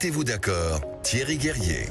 Mettez-vous d'accord, Thierry Guerrier.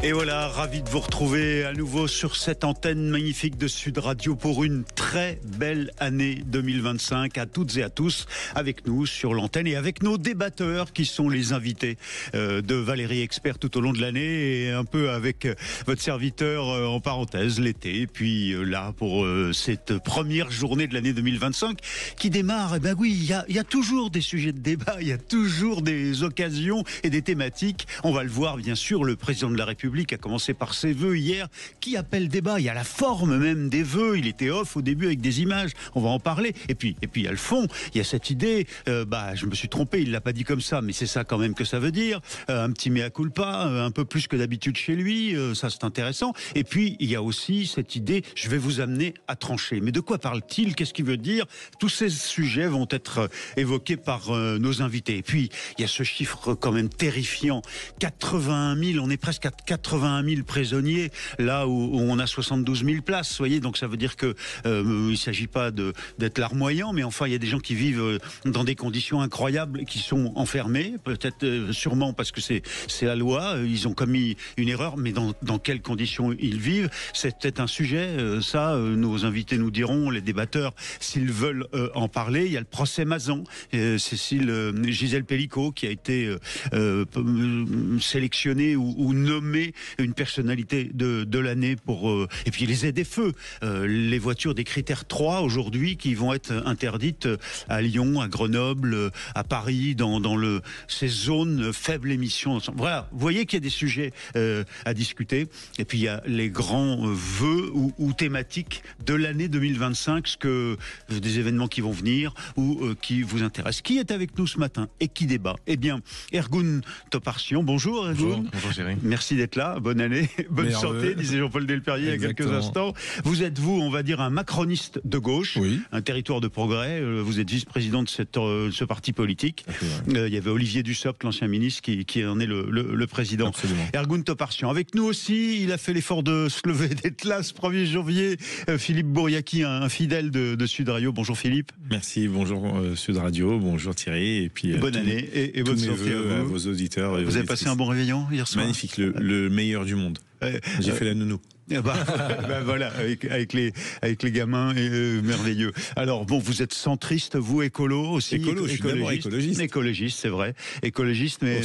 Et voilà, ravi de vous retrouver à nouveau sur cette antenne magnifique de Sud Radio pour une très belle année 2025 à toutes et à tous avec nous sur l'antenne et avec nos débatteurs qui sont les invités de Valérie Expert tout au long de l'année et un peu avec votre serviteur en parenthèse l'été. Et puis là pour cette première journée de l'année 2025 qui démarre, eh ben oui, il y a toujours des sujets de débat, il y a toujours des occasions et des thématiques. On va le voir bien sûr, le président de la République a commencé par ses vœux hier, qui appelle débat. Il y a la forme même des vœux. Il était off au début avec des images. On va en parler. Et puis il y a le fond. Il y a cette idée. Je me suis trompé. Il l'a pas dit comme ça, mais c'est ça quand même que ça veut dire. Un petit mea culpa, un peu plus que d'habitude chez lui. Ça c'est intéressant. Et puis il y a aussi cette idée. Je vais vous amener à trancher. Mais de quoi parle-t-il? Qu'est-ce qu'il veut dire? Tous ces sujets vont être évoqués par nos invités. Et puis il y a ce chiffre quand même terrifiant. 81 000. On est presque à 81 000 prisonniers, là où on a 72 000 places, vous voyez, donc ça veut dire que il s'agit pas d'être larmoyant, mais enfin il y a des gens qui vivent dans des conditions incroyables, qui sont enfermés, peut-être sûrement parce que c'est la loi, ils ont commis une erreur, mais dans quelles conditions ils vivent, c'est peut-être un sujet, nos invités nous diront, les débatteurs, s'ils veulent en parler. Il y a le procès Mazan, Gisèle Pellicot qui a été sélectionnée ou nommée une personnalité de l'année pour et puis les aides-feux, les voitures des critères 3 aujourd'hui qui vont être interdites à Lyon, à Grenoble, à Paris, dans ces zones faibles émissions. Voilà, vous voyez qu'il y a des sujets à discuter. Et puis il y a les grands vœux ou thématiques de l'année 2025, des événements qui vont venir ou qui vous intéressent. Qui est avec nous ce matin et qui débat? Eh bien, Ergun Toparchian. Bonjour Ergun. Bonjour Thierry. Merci d'être là, bonne année, bonne santé, disait Jean-Paul Delperrier il y a quelques instants. Vous êtes, on va dire, un macroniste de gauche, oui. Un territoire de progrès, vous êtes vice-président de ce parti politique. Il y avait Olivier Dussopt, l'ancien ministre, qui en est le président. Absolument. Ergun Toparchian. Avec nous aussi, il a fait l'effort de se lever d'être là ce 1er janvier, Philippe Bouriaki, un fidèle de Sud Radio. Bonjour Philippe. Merci, bonjour Sud Radio, bonjour Thierry. Et puis, bonne année et bonne santé à vos auditeurs. Vous avez passé un bon réveillon hier soir? Magnifique, le meilleur du monde. J'ai fait la nounou. Voilà, avec les gamins, merveilleux. Alors bon, vous êtes centriste, vous écolo aussi. Je suis d'abord écologiste. Écologiste, c'est vrai. Écologiste, mais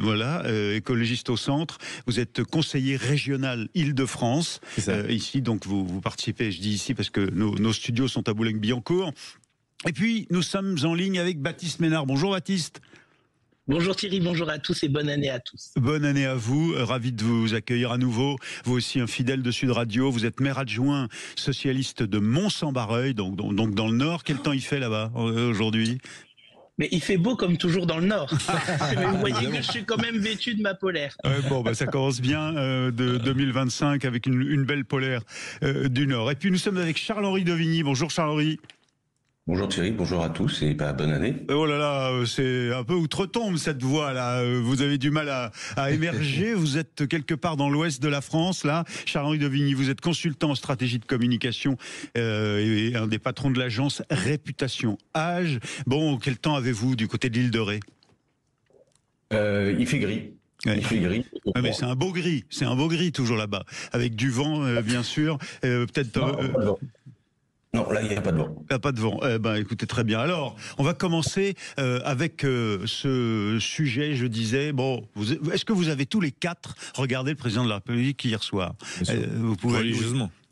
voilà, écologiste au centre. Vous êtes conseiller régional Île-de-France. Ici, donc vous participez. Je dis ici parce que nos studios sont à Boulogne-Billancourt. Et puis nous sommes en ligne avec Baptiste Ménard. Bonjour Baptiste. Bonjour Thierry, bonjour à tous et bonne année à tous. Bonne année à vous, ravi de vous accueillir à nouveau. Vous aussi un fidèle de Sud Radio, vous êtes maire adjoint socialiste de Mont-Saint-Barreuil, donc dans le Nord. Quel temps il fait là-bas aujourd'hui? Mais il fait beau comme toujours dans le Nord. Mais vous voyez que je suis quand même vêtu de ma polaire. Ça commence bien de 2025 avec une belle polaire du Nord. Et puis nous sommes avec Charles-Henri Devigny. Bonjour Charles-Henri. Bonjour Thierry, bonjour à tous et bonne année. Oh là là, c'est un peu outre-tombe cette voix là. Vous avez du mal à émerger. Vous êtes quelque part dans l'ouest de la France là. Charles-Henri Devigny, vous êtes consultant en stratégie de communication et un des patrons de l'agence Réputation Age. Bon, quel temps avez-vous du côté de l'île de Ré? Il fait gris. Ouais. Il fait gris. Mais c'est un beau gris toujours là-bas, avec du vent bien sûr. Non, là, il n'y a pas de vent. Il n'y a pas de vent. Écoutez, très bien. Alors, on va commencer avec ce sujet, je disais. Bon, est-ce que vous avez tous les quatre regardé le président de la République hier soir? Vous pouvez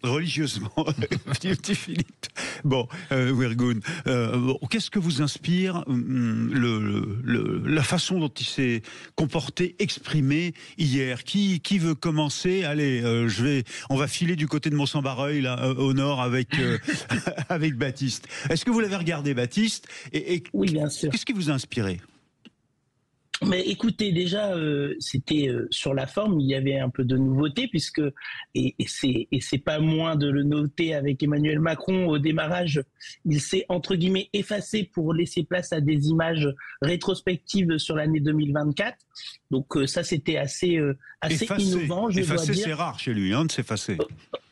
Religieusement, petit Philippe. Bon, Ergun, qu'est-ce que vous inspire la façon dont il s'est comporté, exprimé hier? Qui veut commencer? Allez, on va filer du côté de Mont-Saint-Barreuil, là, au nord, avec Baptiste. Est-ce que vous l'avez regardé, Baptiste? Oui, bien sûr. Qu'est-ce qui vous a inspiré? Mais écoutez, déjà, c'était sur la forme, il y avait un peu de nouveauté puisque et c'est pas moins de le noter avec Emmanuel Macron au démarrage, il s'est entre guillemets effacé pour laisser place à des images rétrospectives sur l'année 2024. Donc ça, c'était assez innovant. Effacer, c'est rare chez lui, de s'effacer.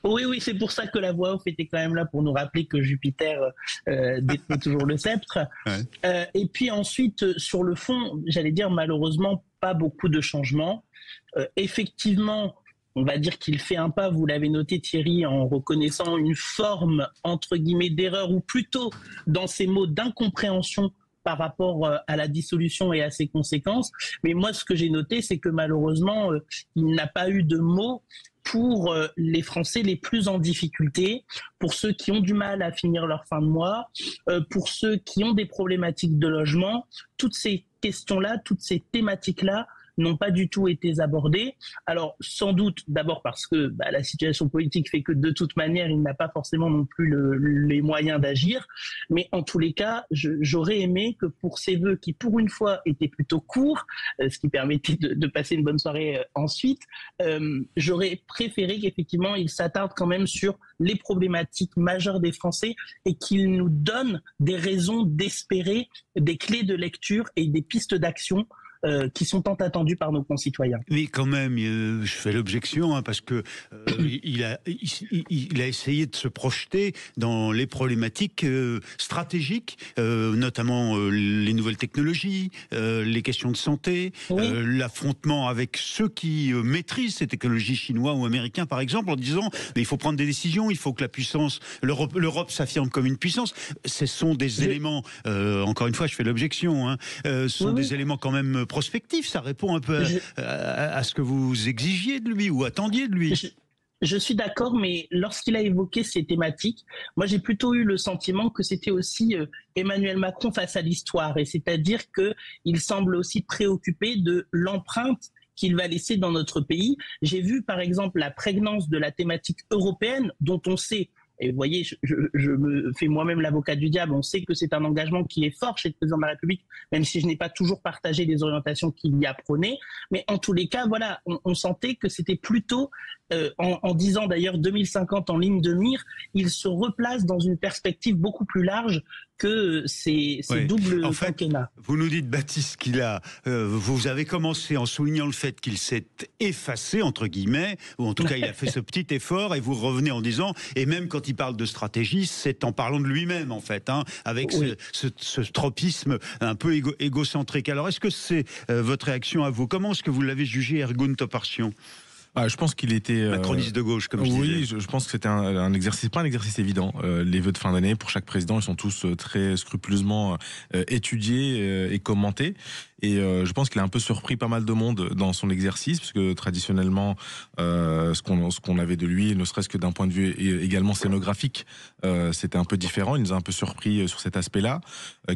Oui, c'est pour ça que la voix off était quand même là pour nous rappeler que Jupiter détenait toujours le sceptre. Ouais. Et puis ensuite, sur le fond, j'allais dire malheureusement pas beaucoup de changements. Effectivement, on va dire qu'il fait un pas, vous l'avez noté Thierry, en reconnaissant une forme, entre guillemets, d'erreur, ou plutôt, dans ces mots, d'incompréhension par rapport à la dissolution et à ses conséquences. Mais moi, ce que j'ai noté, c'est que malheureusement, il n'a pas eu de mots pour les Français les plus en difficulté, pour ceux qui ont du mal à finir leur fin de mois, pour ceux qui ont des problématiques de logement. Toutes ces questions-là, toutes ces thématiques-là n'ont pas du tout été abordées. Alors, sans doute, d'abord parce que la situation politique fait que de toute manière, il n'a pas forcément non plus les moyens d'agir. Mais en tous les cas, j'aurais aimé que pour ces vœux qui, pour une fois, étaient plutôt courts, ce qui permettait de passer une bonne soirée ensuite, j'aurais préféré qu'effectivement, il s'attarde quand même sur les problématiques majeures des Français et qu'il nous donne des raisons d'espérer des clés de lecture et des pistes d'action qui sont tant attendus par nos concitoyens. Mais quand même, je fais l'objection parce que il a essayé de se projeter dans les problématiques stratégiques, notamment les nouvelles technologies, les questions de santé, l'affrontement avec ceux qui maîtrisent ces technologies chinois ou américains, par exemple, en disant mais il faut prendre des décisions, il faut que la puissance, l'Europe s'affirme comme une puissance. Ce sont des éléments, encore une fois, je fais l'objection, ce sont des éléments quand même prospectif, ça répond un peu à ce que vous exigiez de lui ou attendiez de lui. Je suis d'accord, mais lorsqu'il a évoqué ces thématiques, moi j'ai plutôt eu le sentiment que c'était aussi Emmanuel Macron face à l'histoire, et c'est-à-dire qu'il semble aussi préoccupé de l'empreinte qu'il va laisser dans notre pays. J'ai vu par exemple la prégnance de la thématique européenne, dont on sait, et vous voyez, je me fais moi-même l'avocat du diable, on sait que c'est un engagement qui est fort chez le président de la République, même si je n'ai pas toujours partagé les orientations qu'il y a prônées. Mais en tous les cas, voilà, on sentait que c'était plutôt, en disant d'ailleurs 2050 en ligne de mire, il se replace dans une perspective beaucoup plus large que ces doubles quinquennats. Vous nous dites, Baptiste, vous avez commencé en soulignant le fait qu'il s'est effacé, entre guillemets, ou en tout cas il a fait ce petit effort, et vous revenez en disant, et même quand il parle de stratégie, c'est en parlant de lui-même, en fait, avec ce tropisme un peu égocentrique. Alors, est-ce que c'est votre réaction à vous? Comment est-ce que vous l'avez jugé, Ergun Toparchian? Je pense qu'il était macroniste de gauche, comme je disais. Oui, je pense que c'était un exercice, pas un exercice évident. Les vœux de fin d'année pour chaque président, ils sont tous très scrupuleusement étudiés et commentés. Et je pense qu'il a un peu surpris pas mal de monde dans son exercice, parce que traditionnellement, ce qu'on avait de lui, ne serait-ce que d'un point de vue également scénographique, c'était un peu différent. Il nous a un peu surpris sur cet aspect-là.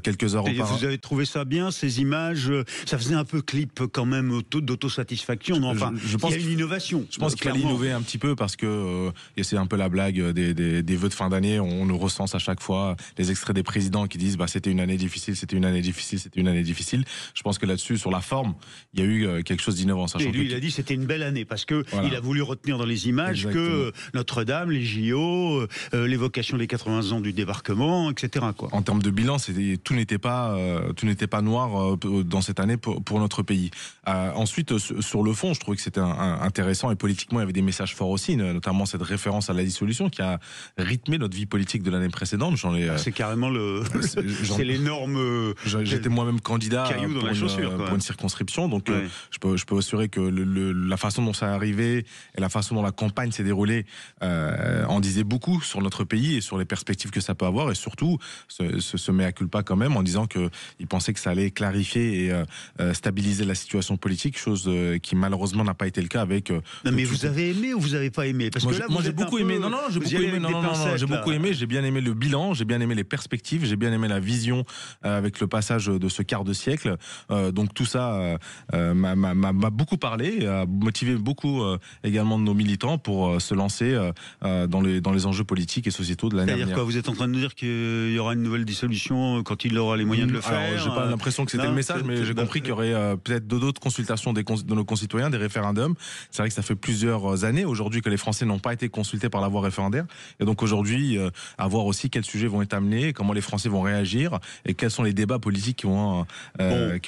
Quelques heures auparavant. Vous avez trouvé ça bien, ces images? Ça faisait un peu clip quand même d'autosatisfaction. Enfin, je pense qu'il y a une innovation. Je pense qu'il fallait innover un petit peu, parce que et c'est un peu la blague des vœux de fin d'année. On nous recense à chaque fois les extraits des présidents qui disent c'était une année difficile, c'était une année difficile, c'était une année difficile. Je pense que là-dessus, sur la forme, il y a eu quelque chose d'innovant. Et lui, il a dit c'était une belle année, parce que il a voulu retenir dans les images que Notre-Dame, les JO, l'évocation des 80 ans du débarquement, etc. En termes de bilan, tout n'était pas noir dans cette année pour notre pays. Ensuite, sur le fond, je trouvais que c'était intéressant, et politiquement, il y avait des messages forts aussi, notamment cette référence à la dissolution qui a rythmé notre vie politique de l'année précédente. C'est carrément c'est l'énorme. J'étais moi-même candidat pour une circonscription, donc je peux assurer que la façon dont ça est arrivé et la façon dont la campagne s'est déroulée en disait beaucoup sur notre pays et sur les perspectives que ça peut avoir, et surtout se mea culpa quand même en disant qu'il pensait que ça allait clarifier et stabiliser la situation politique, chose qui malheureusement n'a pas été le cas avec. Non, mais vous avez aimé ou vous n'avez pas aimé? Parce que là, moi j'ai beaucoup aimé. Non, j'ai beaucoup aimé. J'ai bien aimé le bilan, j'ai bien aimé les perspectives, j'ai bien aimé la vision avec le passage de ce quart de siècle. Donc tout ça m'a beaucoup parlé, a motivé beaucoup également de nos militants pour se lancer dans les enjeux politiques et sociétaux de l'année à venir. C'est-à-dire quoi? Vous êtes en train de nous dire qu'il y aura une nouvelle dissolution quand il aura les moyens de le faire? Alors, j'ai pas l'impression que c'était le message, mais j'ai compris qu'il y aurait peut-être d'autres consultations de nos concitoyens, des référendums. C'est vrai que ça fait plusieurs années aujourd'hui que les Français n'ont pas été consultés par la voie référendaire, et donc aujourd'hui à voir aussi quels sujets vont être amenés, comment les Français vont réagir et quels sont les débats politiques qui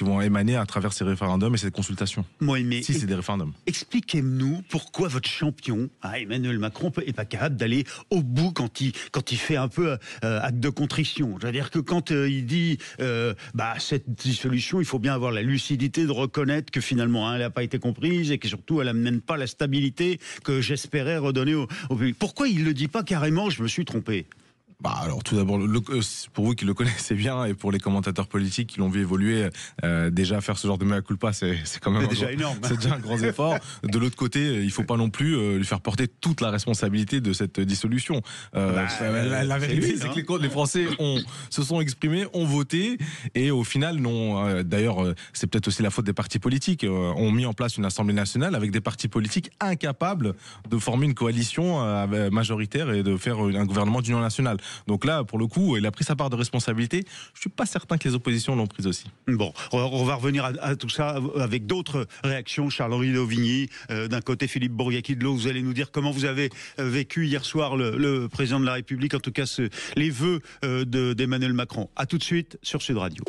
vont vont émaner à travers ces référendums et cette consultation. Moi, mais si c'est des référendums. Expliquez-nous pourquoi votre champion, Emmanuel Macron, n'est pas capable d'aller au bout quand il fait un peu acte de contrition. C'est-à-dire que quand il dit cette dissolution, il faut bien avoir la lucidité de reconnaître que finalement elle n'a pas été comprise et que surtout elle n'amène pas la stabilité que j'espérais redonner au public. Pourquoi il ne le dit pas carrément, je me suis trompé? Alors tout d'abord, pour vous qui le connaissez bien et pour les commentateurs politiques qui l'ont vu évoluer, déjà faire ce genre de mea culpa, c'est quand même déjà énorme. C'est déjà un grand effort. De l'autre côté, il faut pas non plus lui faire porter toute la responsabilité de cette dissolution. La vérité, c'est que les Français se sont exprimés, ont voté et au final, d'ailleurs, c'est peut-être aussi la faute des partis politiques, ont mis en place une Assemblée nationale avec des partis politiques incapables de former une coalition majoritaire et de faire un gouvernement d'union nationale. Donc là, pour le coup, il a pris sa part de responsabilité. Je suis pas certain que les oppositions l'ont prise aussi. Bon, on va revenir à tout ça avec d'autres réactions. Charles-Henri Dauvigny, d'un côté Philippe Bourriaqui de l'autre. Vous allez nous dire comment vous avez vécu hier soir le président de la République, en tout cas les vœux d'Emmanuel Macron. À tout de suite sur Sud Radio.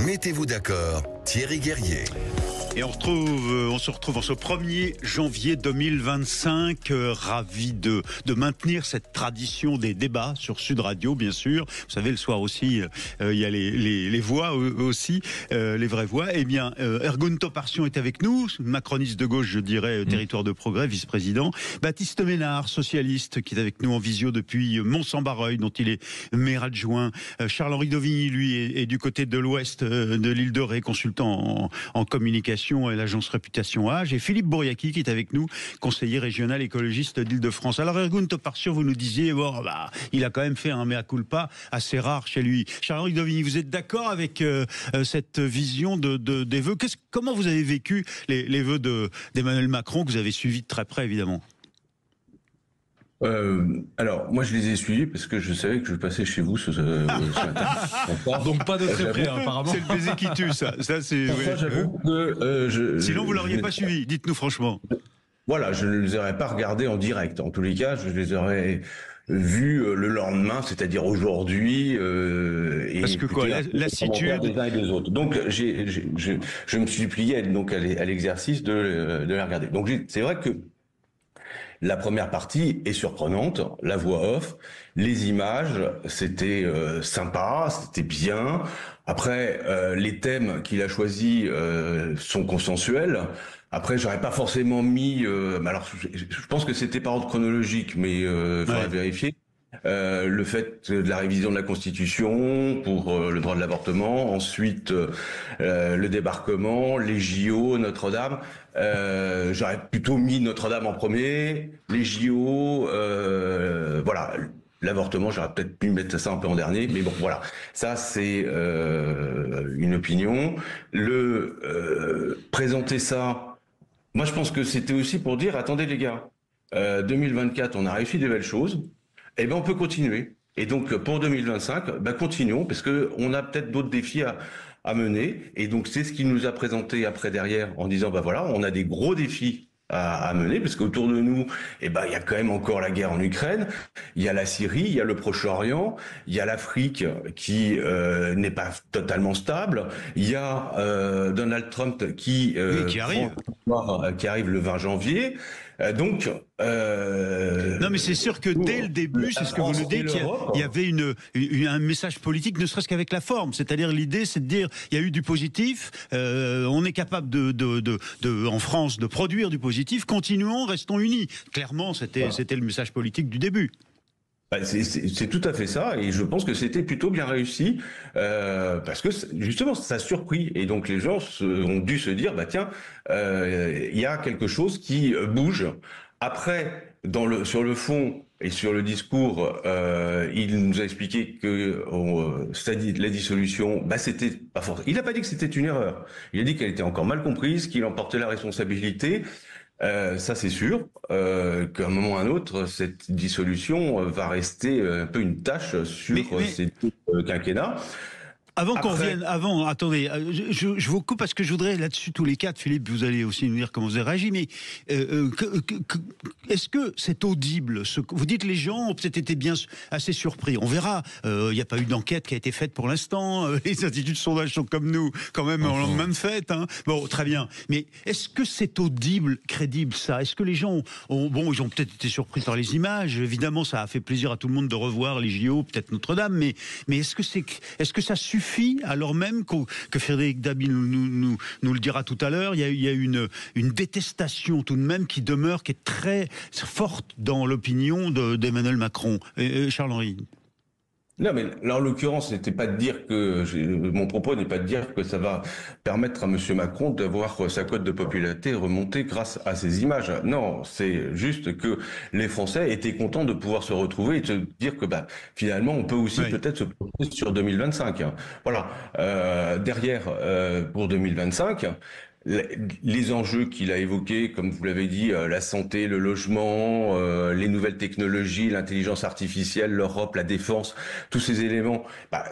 Mettez-vous d'accord, Thierry Guerrier. Et on se retrouve en ce 1er janvier 2025, ravi de maintenir cette tradition des débats sur Sud Radio, bien sûr. Vous savez, le soir aussi, il y a les voix aussi, les vraies voix. Eh bien, Ergun Toparsion est avec nous, macroniste de gauche, je dirais, territoire de progrès, vice-président. Baptiste Ménard, socialiste, qui est avec nous en visio depuis Mont-Saint-Barreuil, dont il est maire adjoint. Charles-Henri Dauvigny, lui, est du côté de l'ouest de l'île de Ré, consultant en communication et l'agence Réputation Age, et Philippe Bourriaqui qui est avec nous, conseiller régional écologiste d'Île-de-France. Alors Ergun Toparsion, vous nous disiez, il a quand même fait un mea culpa assez rare chez lui. Charles-Henri Dauvigny, vous êtes d'accord avec cette vision des vœux? Comment vous avez vécu les vœux d'Emmanuel Macron, que vous avez suivis de très près, évidemment? Alors, moi, je les ai suivis parce que je savais que je passais chez vous ce matin. Donc, pas de très près, apparemment. C'est le baiser qui tue, ça. J'avoue que sinon, vous l'auriez pas suivi. Dites-nous franchement. Voilà, je ne les aurais pas regardés en direct. En tous les cas, je les aurais vus le lendemain, c'est-à-dire aujourd'hui. Parce que quoi, lassitude des uns et des autres. Donc, je me suis plié à l'exercice de les regarder. Donc, c'est vrai que la première partie est surprenante, la voix off, les images, c'était sympa, c'était bien. Après, les thèmes qu'il a choisis sont consensuels. Après, j'aurais pas forcément mis. Alors, je pense que c'était par ordre chronologique, mais il faudrait vérifier. Le fait de la révision de la Constitution pour le droit de l'avortement, ensuite le débarquement, les JO, Notre-Dame. J'aurais plutôt mis Notre-Dame en premier, les JO, voilà. L'avortement, j'aurais peut-être pu mettre ça un peu en dernier, mais bon, voilà. Ça, c'est une opinion. Présenter ça, moi, je pense que c'était aussi pour dire, attendez les gars, 2024, on a réussi des belles choses. Eh ben, on peut continuer. Et donc, pour 2025, continuons, parce que on a peut-être d'autres défis à mener. Et donc, c'est ce qu'il nous a présenté après derrière, en disant, voilà, on a des gros défis à mener, parce qu'autour de nous, il y a quand même encore la guerre en Ukraine, il y a la Syrie, il y a le Proche-Orient, il y a l'Afrique qui n'est pas totalement stable, il y a Donald Trump qui arrive le 20 janvier. Donc, non, mais c'est sûr que dès le début, c'est ce que vous nous dites, il y avait un message politique, ne serait-ce qu'avec la forme. C'est-à-dire, l'idée, c'est de dire, il y a eu du positif, on est capable en France, de produire du positif, continuons, restons unis. Clairement, c'était le message politique du début. C'est tout à fait ça, et je pense que c'était plutôt bien réussi, parce que justement ça a surpris, et donc les gens ont dû se dire tiens, il y a quelque chose qui bouge. Après, sur le fond et sur le discours, il nous a expliqué que la dissolution, c'était pas forcément. Il n'a pas dit que c'était une erreur. Il a dit qu'elle était encore mal comprise, qu'il en portait la responsabilité. Ça c'est sûr, qu'à un moment ou à un autre, cette dissolution va rester un peu une tâche sur ces deux quinquennats. Avant qu'on revienne, attendez, je vous coupe parce que je voudrais là-dessus tous les quatre, Philippe, vous allez aussi nous dire comment vous avez réagi, mais est-ce que c'est audible vous dites les gens ont peut-être été assez surpris, on verra, il n'y a pas eu d'enquête qui a été faite pour l'instant, les instituts de sondage sont comme nous, quand même en lendemain de fête, hein. Bon, très bien, mais est-ce que c'est audible, crédible ça? Est-ce que les gens ils ont peut-être été surpris par les images, évidemment ça a fait plaisir à tout le monde de revoir les JO, peut-être Notre-Dame, mais est-ce que ça suffit, alors même que Frédéric Dabi nous le dira tout à l'heure, il y a une détestation tout de même qui demeure, qui est très forte dans l'opinion d'Emmanuel Macron. Charles-Henri. Non, mais là, en l'occurrence, mon propos n'est pas de dire que ça va permettre à M. Macron d'avoir sa cote de popularité remontée grâce à ces images. Non, c'est juste que les Français étaient contents de pouvoir se retrouver et de se dire que finalement, on peut aussi peut-être se projeter sur 2025. Voilà. Derrière, pour 2025... les enjeux qu'il a évoqués, comme vous l'avez dit, la santé, le logement, les nouvelles technologies, l'intelligence artificielle, l'Europe, la défense, tous ces éléments,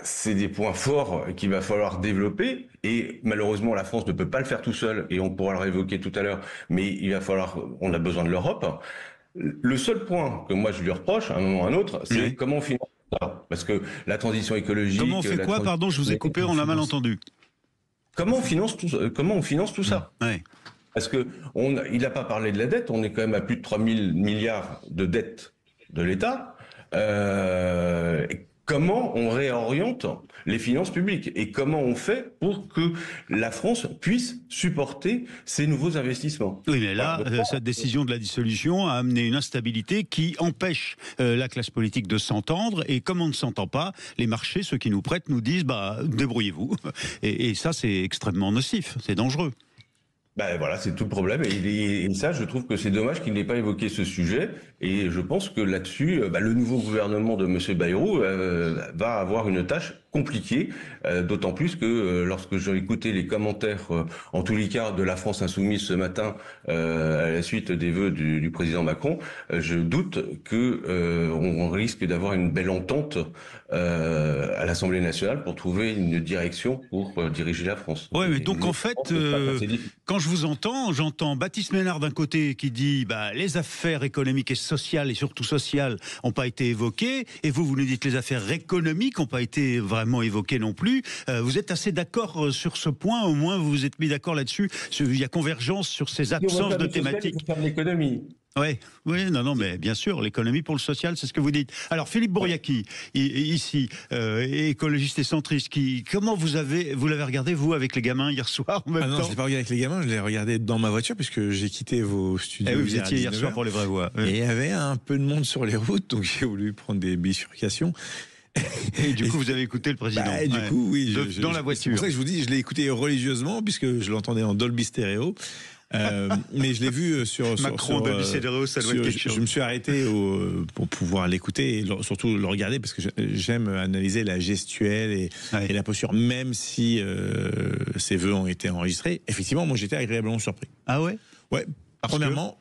c'est des points forts qu'il va falloir développer. Et malheureusement, la France ne peut pas le faire tout seul, et on pourra le réévoquer tout à l'heure, mais on a besoin de l'Europe. Le seul point que moi je lui reproche, à un moment ou à un autre, c'est comment on finance ça. Parce que la transition écologique... Comment on fait quoi? Pardon, je vous ai coupé, on a mal entendu. Comment on finance tout ça? Parce que il n'a pas parlé de la dette, on est quand même à plus de 3 000 milliards de dette de l'État. Comment on réoriente les finances publiques et comment on fait pour que la France puisse supporter ces nouveaux investissements? Oui, mais là, cette décision de la dissolution a amené une instabilité qui empêche la classe politique de s'entendre, et comme on ne s'entend pas, les marchés, ceux qui nous prêtent, nous disent débrouillez-vous. Et ça, c'est extrêmement nocif, c'est dangereux. Voilà, c'est tout le problème. Et ça, je trouve que c'est dommage qu'il n'ait pas évoqué ce sujet. Et je pense que là-dessus, le nouveau gouvernement de M. Bayrou va avoir une tâche compliquée, d'autant plus que lorsque j'ai écouté les commentaires, en tous les cas, de la France Insoumise ce matin, à la suite des vœux du président Macron, je doute que on risque d'avoir une belle entente à l'Assemblée nationale pour trouver une direction pour diriger la France. Oui, mais donc en fait, quand je vous entends, j'entends Baptiste Ménard d'un côté qui dit les affaires économiques et sociales, et surtout sociales, n'ont pas été évoquées, et vous nous dites les affaires économiques n'ont pas été vraiment évoquées non plus. Vous êtes assez d'accord sur ce point, au moins vous vous êtes mis d'accord là-dessus, il y a convergence sur ces absences de thématiques. Il faut faire de l'économie. Oui, non, mais bien sûr, l'économie pour le social, c'est ce que vous dites. Alors, Philippe Bourriaki, ici, écologiste et centriste, comment vous l'avez regardé, vous, avec les gamins hier soir en même temps? Non, je l'ai pas regardé avec les gamins, je l'ai regardé dans ma voiture, puisque j'ai quitté vos studios. Vous étiez hier soir pour les vraies voix. Et il y avait un peu de monde sur les routes, donc j'ai voulu prendre des bifurcations. Et du coup, vous avez écouté le président. Du coup, oui. Dans la voiture. C'est pour ça que je vous dis, je l'ai écouté religieusement, puisque je l'entendais en Dolby Stéréo. Mais je l'ai vu sur Macron, Dolby Stéréo, ça doit être quelque chose. Je me suis arrêté pour pouvoir l'écouter et surtout le regarder, parce que j'aime analyser la gestuelle et la posture, même si ces vœux ont été enregistrés. Effectivement, moi j'étais agréablement surpris. Ah ouais? Ouais. Premièrement,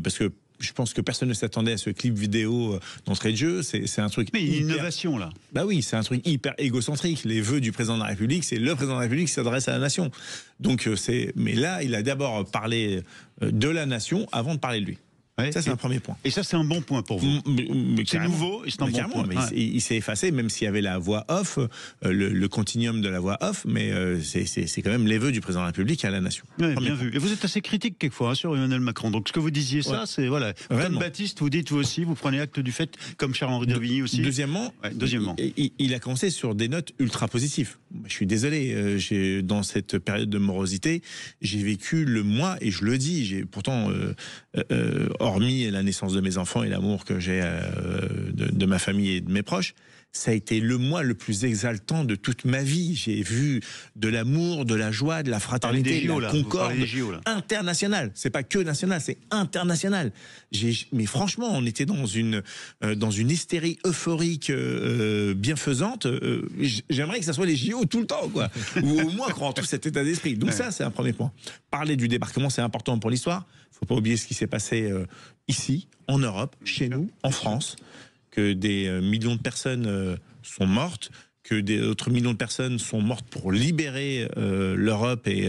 parce que je pense que personne ne s'attendait à ce clip vidéo d'entrée de jeu. C'est un truc. Mais une innovation là. Oui, c'est un truc hyper égocentrique. Les vœux du président de la République, c'est le président de la République qui s'adresse à la nation. Donc mais là, il a d'abord parlé de la nation avant de parler de lui. Ça, c'est un premier point. Et ça, c'est un bon point pour vous. C'est nouveau et c'est un bon point. Mais il s'est effacé, même s'il y avait la voix off, le continuum de la voix off, mais c'est quand même les vœux du président de la République à la nation. Bien vu. Et vous êtes assez critique quelquefois sur Emmanuel Macron. Donc ce que vous disiez, c'est voilà. Comme Baptiste, vous dites vous aussi, vous prenez acte du fait, comme Charles-Henri Davigny aussi. Deuxièmement, il a commencé sur des notes ultra positives. Je suis désolé, dans cette période de morosité, j'ai vécu le mois, et je le dis, pourtant, hormis la naissance de mes enfants et l'amour que j'ai de ma famille et de mes proches, ça a été le mois le plus exaltant de toute ma vie. J'ai vu de l'amour, de la joie, de la fraternité, de la concorde internationale. C'est pas que national, c'est international. Mais franchement, on était dans une hystérie euphorique bienfaisante. J'aimerais que ça soit les JO tout le temps, quoi. Ou au moins qu'on retrouve cet état d'esprit. Donc ça, c'est un premier point. Parler du débarquement, c'est important pour l'histoire. Il ne faut pas oublier ce qui s'est passé ici, en Europe, chez nous, en France, que des millions de personnes sont mortes, que d'autres millions de personnes sont mortes pour libérer l'Europe et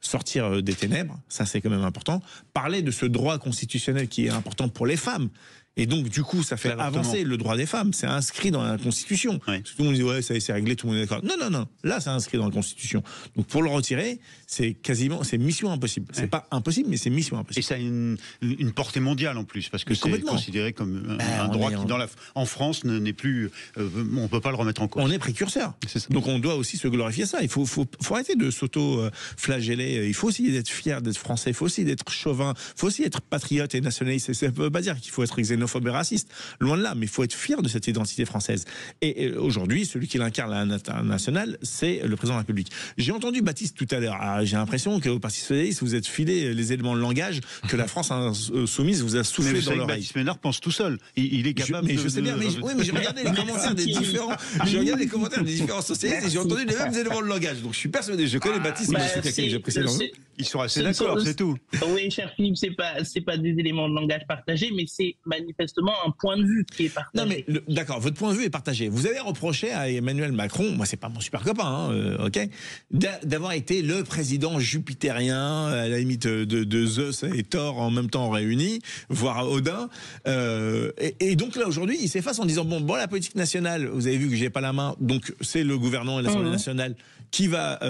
sortir des ténèbres. Ça, c'est quand même important. Parler de ce droit constitutionnel qui est important pour les femmes. Et donc, du coup, ça fait avancer le droit des femmes. C'est inscrit dans la Constitution. Oui. Tout le monde dit, ouais, ça c'est réglé, tout le monde est d'accord. Non, non, non. Là, c'est inscrit dans la Constitution. Donc, pour le retirer, c'est mission impossible. C'est pas impossible, mais c'est mission impossible. Et ça a une portée mondiale en plus, parce que c'est considéré comme un droit qui, en France, n'est plus. On peut pas le remettre en cause. On est précurseur. Donc, on doit aussi se glorifier ça. Il faut arrêter de s'auto-flageller. Il faut aussi être fier d'être français. Il faut aussi être chauvin. Il faut aussi être patriote et nationaliste. Ça ne veut pas dire qu'il faut être xénophobe et raciste, loin de là, mais il faut être fier de cette identité française. Et aujourd'hui, celui qui l'incarne à l'international, c'est le président de la République. J'ai entendu Baptiste tout à l'heure. J'ai l'impression qu'au Parti socialiste, vous êtes filé les éléments de langage que la France insoumise vous a soufflé dans l'oreille. Baptiste Ménard pense tout seul. Il est capable. Je sais bien, mais j'ai regardé les commentaires des différents. J'ai regardé les commentaires des différents socialistes et j'ai entendu les mêmes éléments de langage. Donc je suis persuadé. Je connais Baptiste, mais je suis quelqu'un que j'apprécie énormément. Ils sont assez d'accord, c'est tout. Oui, cher Philippe, c'est pas des éléments de langage partagés, mais c'est manifestement un point de vue qui est partagé. Non, mais d'accord, votre point de vue est partagé. Vous avez reproché à Emmanuel Macron, moi c'est pas mon super copain, ok, d'avoir été le président jupitérien, à la limite de Zeus et Thor en même temps réunis, voire Odin. Et donc là aujourd'hui, il s'efface en disant bon, la politique nationale, vous avez vu que j'ai pas la main, donc c'est le gouvernement et l'Assemblée nationale qui va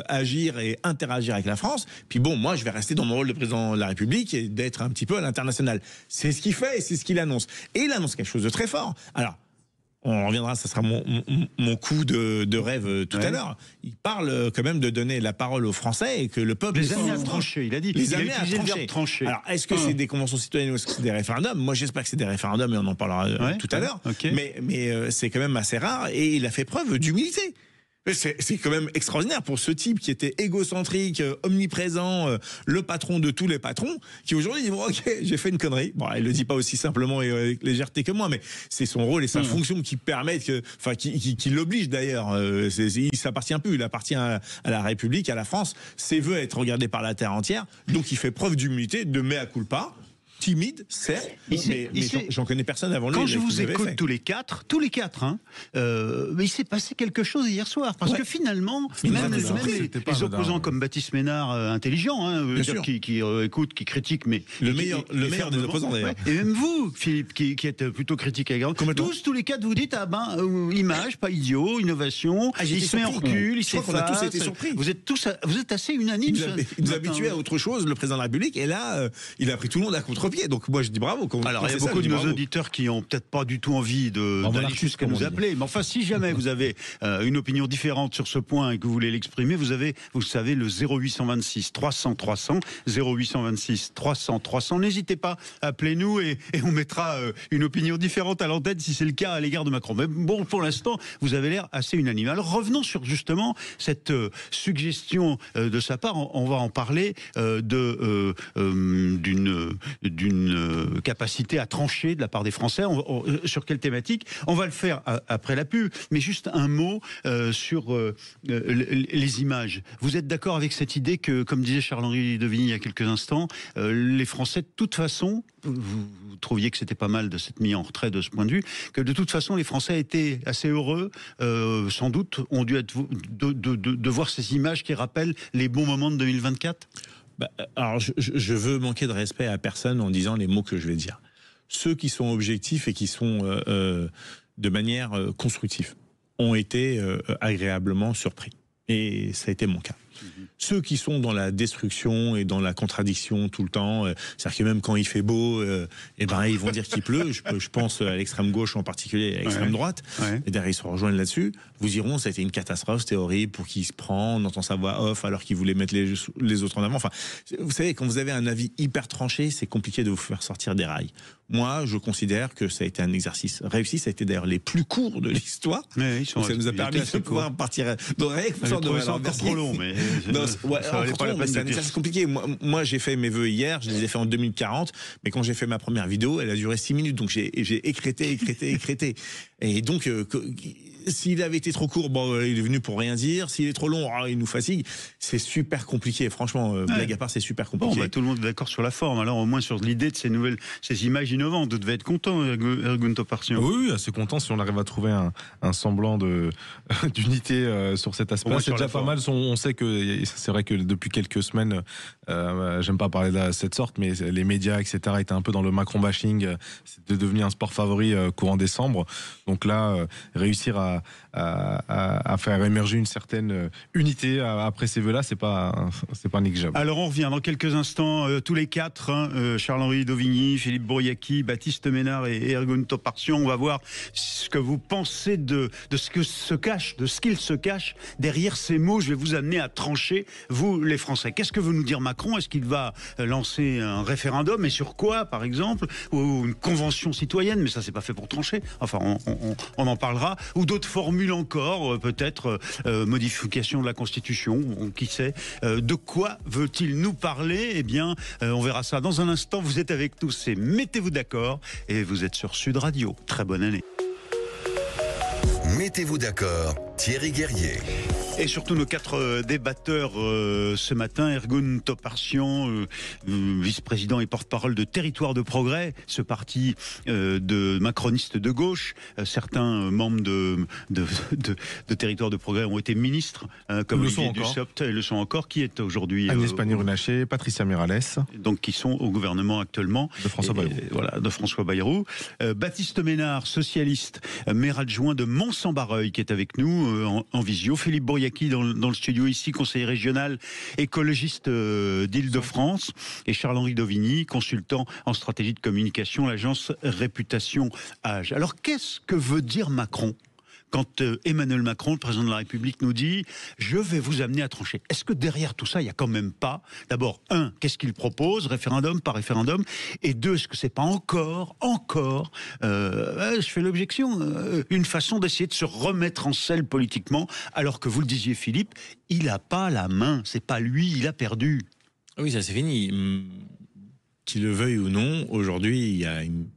agir et interagir avec la France. Puis bon, moi, je vais rester dans mon rôle de président de la République et d'être un petit peu à l'international. C'est ce qu'il fait et c'est ce qu'il annonce. Et il annonce quelque chose de très fort. Alors, on reviendra, ça sera mon coup de rêve tout à l'heure. Il parle quand même de donner la parole aux Français et que le peuple... Les amener à trancher, il a dit. Les amener à trancher. Alors, est-ce que c'est des conventions citoyennes ou est-ce que c'est des référendums? Moi, j'espère que c'est des référendums et on en parlera tout à l'heure. Okay. Mais c'est quand même assez rare et il a fait preuve d'humilité. C'est quand même extraordinaire pour ce type qui était égocentrique, omniprésent, le patron de tous les patrons, qui aujourd'hui dit bon, ok, j'ai fait une connerie. Bon, il le dit pas aussi simplement et avec légèreté que moi, mais c'est son rôle et sa fonction qui permettent qui l'oblige d'ailleurs. Il s'appartient plus, il appartient à la République, à la France. Ses vœux être regardé par la terre entière. Donc il fait preuve d'humilité, de mea culpa. Timide, certes, mais j'en connais personne avant lui. Quand je vous écoute tous les quatre, mais il s'est passé quelque chose hier soir. Parce que finalement, même les opposants comme Baptiste Ménard, intelligent, qui écoute, qui critique, mais... Le meilleur des opposants d'ailleurs. Et même vous, Philippe, qui êtes plutôt critique également. Tous les quatre, vous dites, image, pas idiot, innovation, il se met en recul, il s'efface. Tous été surpris. Vous êtes assez unanimes. Il nous a habitués à autre chose, le président de la République, et là, il a pris tout le monde à contre-pied. Donc moi je dis bravo. Alors il y a beaucoup de nos auditeurs qui ont peut-être pas du tout envie d'aller jusqu'à nous appeler. Mais enfin, si jamais vous avez une opinion différente sur ce point et que vous voulez l'exprimer, vous savez, le 0826 300 300, 0826 300 300. N'hésitez pas, appelez-nous et on mettra une opinion différente à l'antenne si c'est le cas à l'égard de Macron. Mais bon, pour l'instant, vous avez l'air assez unanime. Alors revenons sur justement cette suggestion de sa part. On va en parler d'une capacité à trancher de la part des Français. Sur quelle thématique? On va le faire après la pub, mais juste un mot sur les images. Vous êtes d'accord avec cette idée que, comme disait Charles-Henri Devigny il y a quelques instants, les Français, de toute façon, vous trouviez que c'était pas mal de s'être mis en retrait de ce point de vue, que de toute façon les Français étaient assez heureux, sans doute, ont dû être de voir ces images qui rappellent les bons moments de 2024? Alors, je veux manquer de respect à personne en disant les mots que je vais dire. Ceux qui sont objectifs et qui sont de manière constructive ont été agréablement surpris. Et ça a été mon cas. Ceux qui sont dans la destruction et dans la contradiction tout le temps, c'est-à-dire que même quand il fait beau, ils vont dire qu'il pleut. Je pense à l'extrême gauche en particulier, à l'extrême droite. Et derrière ils se rejoignent là-dessus. Vous diront, ça a été une catastrophe, c'était horrible, pour qui il se prend, on entend sa voix off alors qu'il voulait mettre les autres en avant. Enfin, vous savez, quand vous avez un avis hyper tranché, c'est compliqué de vous faire sortir des rails. Moi, je considère que ça a été un exercice réussi. Ça a été d'ailleurs les plus courts de l'histoire. Ça nous a permis de pouvoir partir dans la trop long, mais c'est un exercice compliqué. Moi, j'ai fait mes vœux hier, je les ai fait en 2040, mais quand j'ai fait ma première vidéo, elle a duré 6 minutes, donc j'ai écrété. Et donc, s'il avait été trop court, bon, il est venu pour rien dire. S'il est trop long, il nous fatigue. C'est super compliqué, franchement. Blague à part, c'est super compliqué. Bon, tout le monde est d'accord sur la forme. Alors au moins sur l'idée de ces images innovantes, vous devez être content, Ergun Toparcian. Oui, assez content si on arrive à trouver un semblant d'unité sur cet aspect. C'est déjà pas mal. On sait que c'est vrai que depuis quelques semaines, j'aime pas parler de cette sorte, mais les médias, etc., étaient un peu dans le Macron bashing. C'est devenu un sport favori courant décembre. Donc là, réussir à faire émerger une certaine unité après ces vœux-là, c'est pas négligeable. Alors on revient dans quelques instants, tous les quatre, Charles-Henri Dauvigny, Philippe Bouriaki, Baptiste Ménard et Ergun Toparcian. On va voir ce que vous pensez de ce qu'il se cache derrière ces mots. Je vais vous amener à trancher, vous les Français. Qu'est-ce que veut nous dire Macron? Est-ce qu'il va lancer un référendum? Et sur quoi, par exemple? Ou une convention citoyenne? Mais ça, c'est pas fait pour trancher. Enfin, on en parlera. Ou d'autres formules encore, peut-être modification de la Constitution, qui sait. De quoi veut-il nous parler? Eh bien, on verra ça dans un instant. Vous êtes avec nous, c'est Mettez-vous d'accord, et vous êtes sur Sud Radio. Très bonne année. Mettez-vous d'accord, Thierry Guerrier. Et surtout nos quatre débatteurs ce matin, Ergun Toparcian, vice-président et porte-parole de Territoire de Progrès, ce parti de macronistes de gauche. Certains membres de Territoire de Progrès ont été ministres, comme Olivier Dussopt, et le sont encore. Qui est aujourd'hui Agnès Pannier-Runacher, Patricia Miralles. Donc qui sont au gouvernement actuellement. De François Bayrou. Voilà, de François Bayrou. Baptiste Ménard, socialiste, maire adjoint de Mont-Saint-Barreuil, qui est avec nous en visio. Philippe Bouriaki dans le studio ici, conseiller régional écologiste d'Île-de-France, et Charles-Henri Dauvigny, consultant en stratégie de communication, l'agence Réputation Age. Alors qu'est-ce que veut dire Macron quand Emmanuel Macron, le président de la République, nous dit « Je vais vous amener à trancher ». Est-ce que derrière tout ça, il n'y a quand même pas, d'abord, qu'est-ce qu'il propose, référendum par référendum, et deux, est-ce que c'est pas encore, je fais l'objection, une façon d'essayer de se remettre en selle politiquement, alors que vous le disiez Philippe, il n'a pas la main, c'est pas lui, il a perdu. Oui, ça c'est fini. Qu'il le veuille ou non, aujourd'hui, il y a une...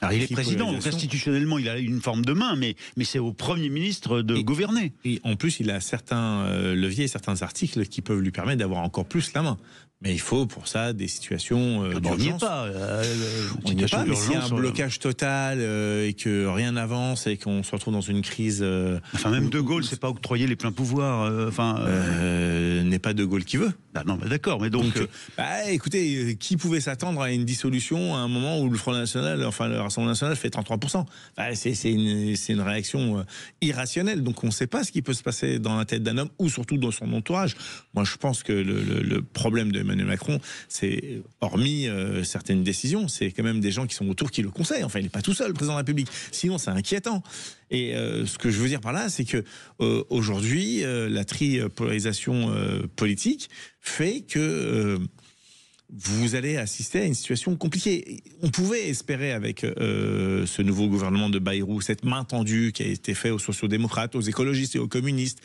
Alors il est président, donc institutionnellement il a une forme de main, mais c'est au Premier ministre de gouverner. Et en plus il a certains leviers, certains articles qui peuvent lui permettre d'avoir encore plus la main. Mais il faut pour ça des situations d'urgence. On n'y est pas. On n'y est pas, mais s'il y a un blocage total et que rien n'avance et qu'on se retrouve dans une crise... Enfin même De Gaulle, c'est pas octroyer les pleins pouvoirs. N'est pas De Gaulle qui veut. Ah non, mais d'accord, mais donc... écoutez, qui pouvait s'attendre à une dissolution à un moment où le Front National, enfin le Rassemblement National fait 33%? C'est une réaction irrationnelle. Donc on ne sait pas ce qui peut se passer dans la tête d'un homme ou surtout dans son entourage. Moi je pense que le problème de Emmanuel Macron, c'est, hormis certaines décisions, c'est quand même des gens qui sont autour qui le conseillent. Enfin, il n'est pas tout seul, le président de la République. Sinon, c'est inquiétant. Et ce que je veux dire par là, c'est que aujourd'hui, la tripolarisation politique fait que vous allez assister à une situation compliquée. On pouvait espérer avec ce nouveau gouvernement de Bayrou, cette main tendue qui a été faite aux sociodémocrates, aux écologistes et aux communistes,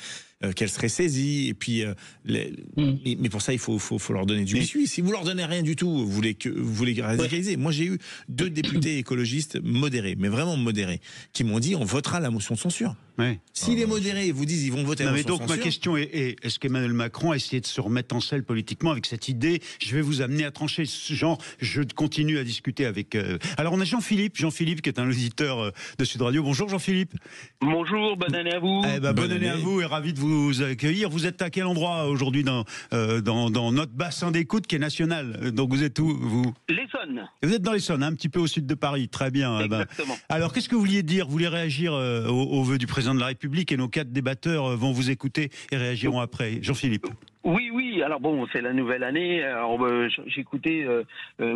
qu'elle serait saisie. Et puis, mais pour ça, il faut leur donner du biscuit. Si vous leur donnez rien du tout, vous voulez radicaliser. Ouais. Moi, j'ai eu 2 députés écologistes modérés, mais vraiment modérés, qui m'ont dit on votera la motion de censure. Ouais. Si les modérés vous disent ils vont voter la motion de censure. Donc ma question est est-ce qu'Emmanuel Macron a essayé de se remettre en selle politiquement avec cette idée je vais vous amener à trancher, genre je continue à discuter avec... Alors on a Jean-Philippe qui est un auditeur de Sud Radio. Bonjour Jean-Philippe. Bonjour, bonne année à vous. Bonne année à vous et ravi de vous accueillir. Vous êtes à quel endroit aujourd'hui dans notre bassin d'écoute qui est national? Donc vous êtes où vous? L'Essonne. Vous êtes dans l'Essonne, un petit peu au sud de Paris, très bien. Exactement. Alors qu'est-ce que vous vouliez dire? Vous vouliez réagir aux vœux du président de la République et nos 4 débatteurs vont vous écouter et réagiront après. Jean-Philippe. Oui. Alors bon, c'est la nouvelle année. Alors j'écoutais,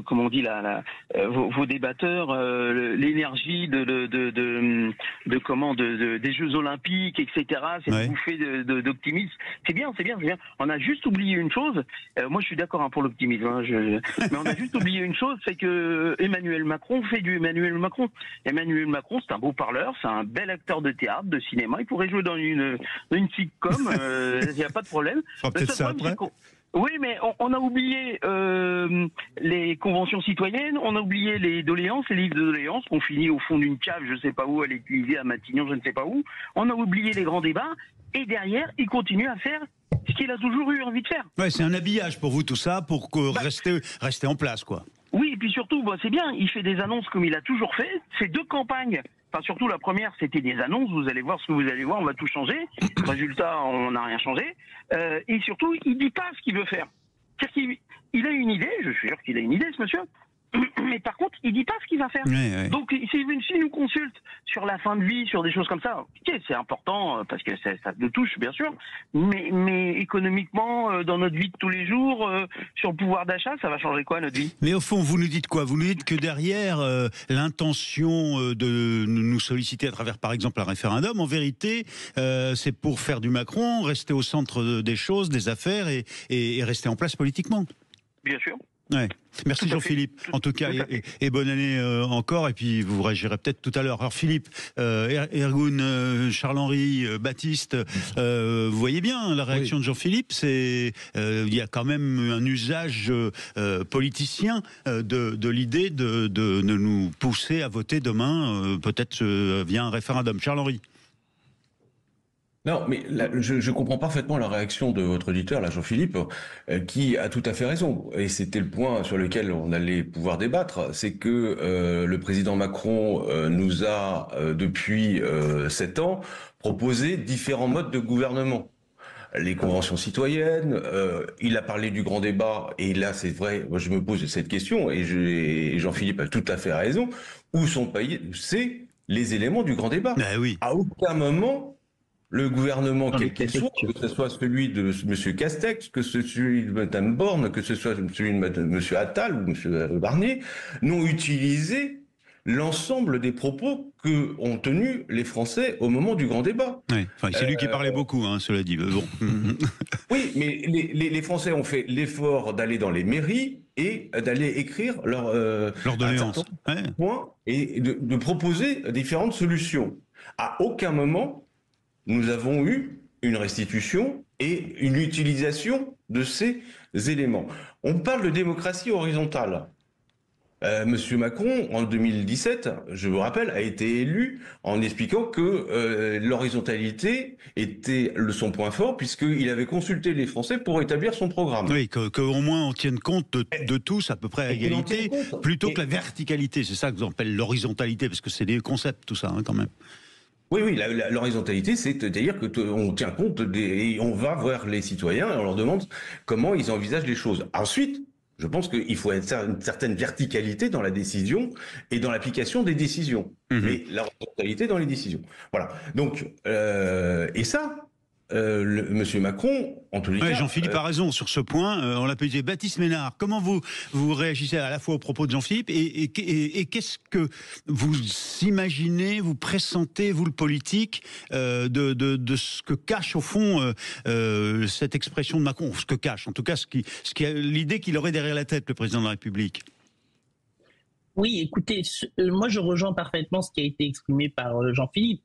comment on dit vos débatteurs, l'énergie des Jeux Olympiques, etc. Cette bouffée d'optimisme. C'est bien. On a juste oublié une chose. Moi, je suis d'accord pour l'optimisme. Mais on a juste oublié une chose, c'est que Emmanuel Macron fait du Emmanuel Macron. Emmanuel Macron, c'est un beau parleur, c'est un bel acteur de théâtre, de cinéma. Il pourrait jouer dans une sitcom. Il n'y a pas de problème. Oui, mais on a oublié les conventions citoyennes, on a oublié les doléances, les livres de doléances qu'on finit au fond d'une cave, je ne sais pas où, à l'Élysée, à Matignon, je ne sais pas où. On a oublié les grands débats, et derrière, il continue à faire ce qu'il a toujours eu envie de faire. Ouais, c'est un habillage pour vous tout ça, pour rester en place, quoi. Oui, et puis surtout, c'est bien, il fait des annonces comme il a toujours fait. Ces 2 campagnes, enfin surtout la première, c'était des annonces, vous allez voir ce que vous allez voir, on va tout changer. Résultat, on n'a rien changé. Et surtout, il dit pas ce qu'il veut faire. C'est-à-dire qu'il a une idée, je suis sûr qu'il a une idée, ce monsieur, mais par contre, il dit pas ce qu'il va faire. Ouais. Donc, s'il nous consulte sur la fin de vie, sur des choses comme ça, ok, c'est important, parce que ça nous touche, bien sûr, mais économiquement, dans notre vie de tous les jours, sur le pouvoir d'achat, ça va changer quoi, notre vie? Mais au fond, vous nous dites quoi? Vous nous dites que derrière l'intention de nous solliciter à travers, par exemple, un référendum, en vérité, c'est pour faire du Macron, rester au centre des choses, des affaires et rester en place politiquement. Bien sûr. Ouais. Merci Jean-Philippe, en tout cas, et bonne année encore, et puis vous réagirez peut-être tout à l'heure. Alors Philippe, Ergun, Charles-Henri, Baptiste, vous voyez bien la réaction de Jean-Philippe, il y a quand même un usage politicien de l'idée de nous pousser à voter demain, peut-être via un référendum. Charles-Henri. Non, mais là, je comprends parfaitement la réaction de votre auditeur, là, Jean-Philippe, qui a tout à fait raison. Et c'était le point sur lequel on allait pouvoir débattre, c'est que le président Macron nous a, depuis 7 ans, proposé différents modes de gouvernement. Les conventions citoyennes, il a parlé du grand débat, et là, c'est vrai, moi, je me pose cette question, et Jean-Philippe a tout à fait raison, où sont passés les éléments du grand débat? Oui. À aucun moment, le gouvernement, quel qu'il soit, que ce soit celui de M. Castex, que ce soit celui de Mme Borne, que ce soit celui de M. Attal ou M. Barnier, n'ont utilisé l'ensemble des propos que ont tenus les Français au moment du grand débat. Oui. Enfin, c'est lui qui parlait beaucoup, cela dit. Bon. Oui, mais les Français ont fait l'effort d'aller dans les mairies et d'aller écrire leur doléance. Point et de proposer différentes solutions. À aucun moment, nous avons eu une restitution et une utilisation de ces éléments. On parle de démocratie horizontale. Monsieur Macron, en 2017, je vous rappelle, a été élu en expliquant que l'horizontalité était son point fort, puisqu'il avait consulté les Français pour établir son programme. Oui, qu'au moins on tienne compte de tous à peu près à égalité, plutôt que la verticalité. C'est ça que vous appelez l'horizontalité, parce que c'est des concepts tout ça, quand même. Oui, l'horizontalité, c'est-à-dire qu'on tient compte et on va voir les citoyens et on leur demande comment ils envisagent les choses. Ensuite, je pense qu'il faut une certaine verticalité dans la décision et dans l'application des décisions. Mais l'horizontalité dans les décisions. Voilà. Donc, et ça, Monsieur Macron, en tous les cas... Jean-Philippe a raison sur ce point. On l'a dit. Baptiste Ménard, comment vous réagissez à la fois aux propos de Jean-Philippe et qu'est-ce que vous imaginez, vous pressentez, vous le politique, de ce que cache au fond cette expression de Macron, ce que cache, en tout cas, l'idée qu'il aurait derrière la tête, le président de la République? Oui, écoutez, moi je rejoins parfaitement ce qui a été exprimé par Jean-Philippe.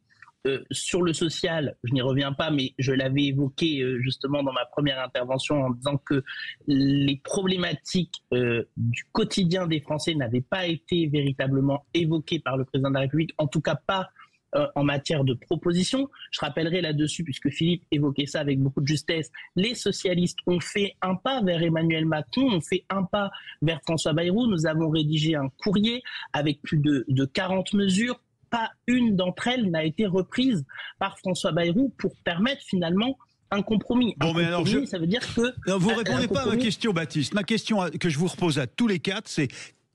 Sur le social, je n'y reviens pas, mais je l'avais évoqué justement dans ma première intervention en disant que les problématiques du quotidien des Français n'avaient pas été véritablement évoquées par le président de la République, en tout cas pas en matière de propositions. Je rappellerai là-dessus, puisque Philippe évoquait ça avec beaucoup de justesse, les socialistes ont fait un pas vers Emmanuel Macron, ont fait un pas vers François Bayrou. Nous avons rédigé un courrier avec plus de 40 mesures. Pas une d'entre elles n'a été reprise par François Bayrou pour permettre finalement un compromis. Bon, mais alors ça veut dire que... Non, vous ne répondez pas à ma question, Baptiste. Ma question que je vous repose à tous les quatre, c'est...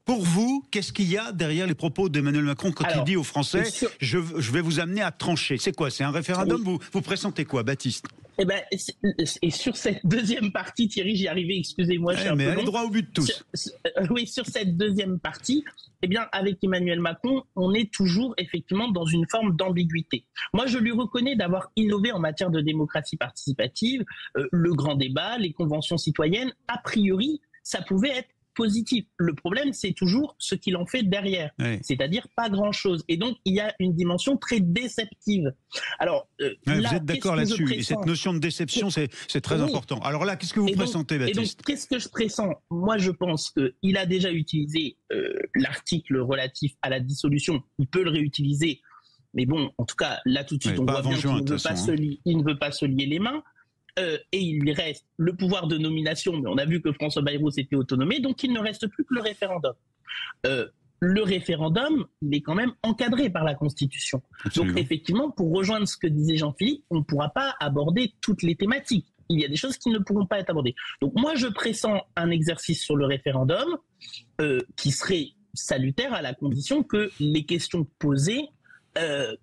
Pour vous, qu'est-ce qu'il y a derrière les propos d'Emmanuel Macron quand il dit aux Français « je vais vous amener à trancher ». C'est quoi? C'est un référendum? Vous pressentez quoi, Baptiste? Et sur cette deuxième partie, Thierry, j'y arrivais, excusez-moi. Mais allez droit au but tous. Oui, sur cette deuxième partie, avec Emmanuel Macron, on est toujours effectivement dans une forme d'ambiguïté. Moi, je lui reconnais d'avoir innové en matière de démocratie participative, le grand débat, les conventions citoyennes. A priori, ça pouvait être positif. Le problème, c'est toujours ce qu'il en fait derrière, c'est-à-dire pas grand-chose. Et donc, il y a une dimension très déceptive. Alors, là, vous êtes d'accord là-dessus, et cette notion de déception, c'est très important. Alors là, qu'est-ce que vous pressentez, Baptiste? Et donc, qu'est-ce que je pressens? Moi, je pense qu'il a déjà utilisé l'article relatif à la dissolution. Il peut le réutiliser. Mais bon, en tout cas, là, tout de suite, on voit bien qu'il ne veut pas se lier les mains. Et il lui reste le pouvoir de nomination, mais on a vu que François Bayrou s'était autonomé, donc il ne reste plus que le référendum. Le référendum, il est quand même encadré par la Constitution. Absolument. Donc effectivement, pour rejoindre ce que disait Jean-Philippe, on ne pourra pas aborder toutes les thématiques. Il y a des choses qui ne pourront pas être abordées. Donc moi, je pressens un exercice sur le référendum qui serait salutaire à la condition que les questions posées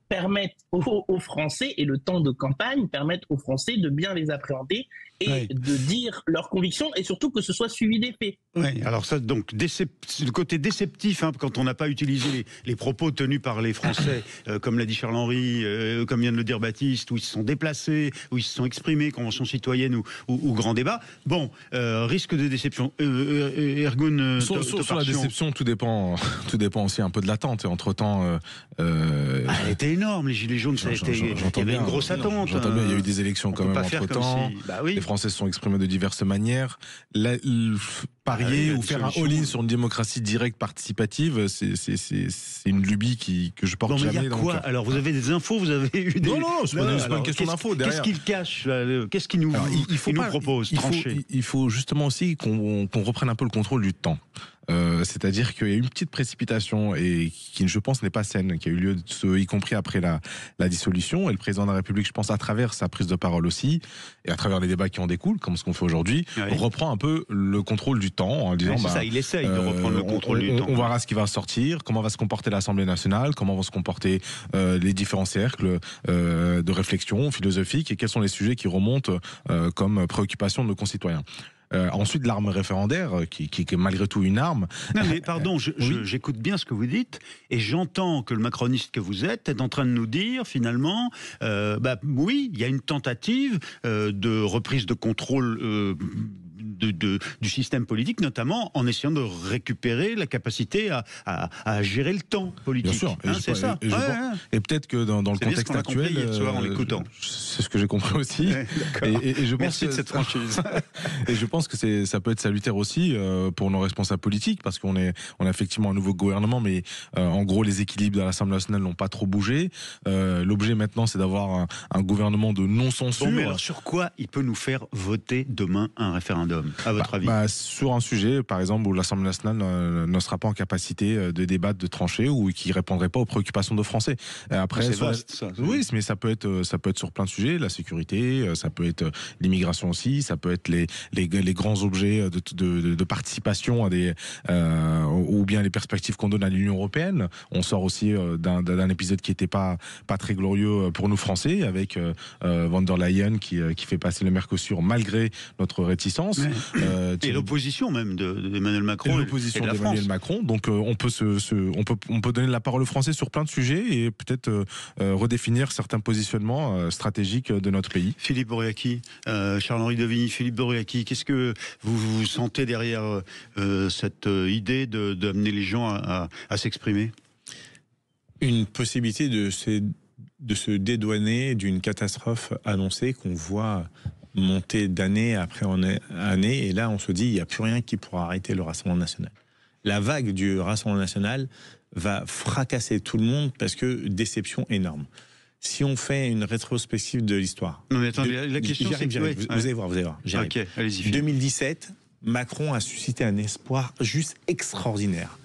permettent aux Français, et le temps de campagne permettent aux Français de bien les appréhender et de dire leurs convictions, et surtout que ce soit suivi des faits. Oui, alors ça, donc, le côté déceptif, hein, quand on n'a pas utilisé les propos tenus par les Français, comme l'a dit Charles-Henri, comme vient de le dire Baptiste, où ils se sont déplacés, où ils se sont exprimés, convention citoyenne ou grand débat. Bon, risque de déception. Ergun, sur la déception, tout dépend aussi un peu de l'attente. Et entre-temps... elle était énorme, les Gilets jaunes, il y avait une grosse attente. J'entends bien, il y a eu des élections quand même entre-temps. Les Français se sont exprimés de diverses manières. Parier ou faire un all-in sur une démocratie directe participative, c'est une lubie que je porte jamais. Il y a quoi alors, vous avez des infos, vous avez eu des... Non, c'est pas une question d'infos. Qu'est-ce qu'il cache? Qu'est-ce qu'il nous propose? Il faut justement aussi qu'on reprenne un peu le contrôle du temps. C'est-à-dire qu'il y a eu une petite précipitation et qui, je pense, n'est pas saine, qui a eu lieu, y compris après la dissolution. Et le président de la République, je pense, à travers sa prise de parole aussi, et à travers les débats qui en découlent, comme ce qu'on fait aujourd'hui, reprend un peu le contrôle du temps en disant... c'est ça, il essaye de reprendre le contrôle du temps. On verra ce qui va sortir, comment va se comporter l'Assemblée nationale, comment vont se comporter les différents cercles de réflexion philosophique, et quels sont les sujets qui remontent comme préoccupation de nos concitoyens. Ensuite, l'arme référendaire, qui est malgré tout une arme. Non, mais pardon, j'écoute bien ce que vous dites, et j'entends que le macroniste que vous êtes est en train de nous dire, finalement, oui, il y a une tentative de reprise de contrôle du système politique, notamment en essayant de récupérer la capacité à gérer le temps politique. Bien sûr, c'est ça. Et peut-être que dans le contexte actuel, hier soir en l'écoutant. C'est ce que j'ai compris aussi. Et je Merci de cette franchise. Et je pense que ça peut être salutaire aussi pour nos responsables politiques, parce on a effectivement un nouveau gouvernement, mais en gros les équilibres de l'Assemblée nationale n'ont pas trop bougé. L'objet maintenant, c'est d'avoir un gouvernement de non-censure. Bon, mais alors sur quoi il peut nous faire voter demain un référendum, à votre avis? Sur un sujet, par exemple, où l'Assemblée nationale ne sera pas en capacité de débattre, de trancher, ou qui répondrait pas aux préoccupations de Français. Après, c'est vaste, ça. Oui, mais ça peut être sur plein de sujets, la sécurité, ça peut être l'immigration aussi, ça peut être les grands objets de participation à ou bien les perspectives qu'on donne à l'Union européenne. On sort aussi d'un épisode qui était pas très glorieux pour nous Français, avec von der Leyen qui fait passer le Mercosur malgré notre réticence. Et l'opposition même d'Emmanuel Macron. Et l'opposition d'Emmanuel Macron. Donc on peut donner la parole aux Français sur plein de sujets et peut-être redéfinir certains positionnements stratégiques de notre pays. Philippe Bouriaki, Charles-Henri Devigny, Philippe Bouriaki, qu'est-ce que vous sentez derrière cette idée d'amener les gens à s'exprimer? Une possibilité de se dédouaner d'une catastrophe annoncée qu'on voit monter d'année après année, et là on se dit il n'y a plus rien qui pourra arrêter le Rassemblement national. La vague du Rassemblement national va fracasser tout le monde parce que déception énorme. Si on fait une rétrospective de l'histoire... Non mais attendez, la question c'est... Vous allez voir. Ok, allez-y. Philippe. 2017, Macron a suscité un espoir juste extraordinaire.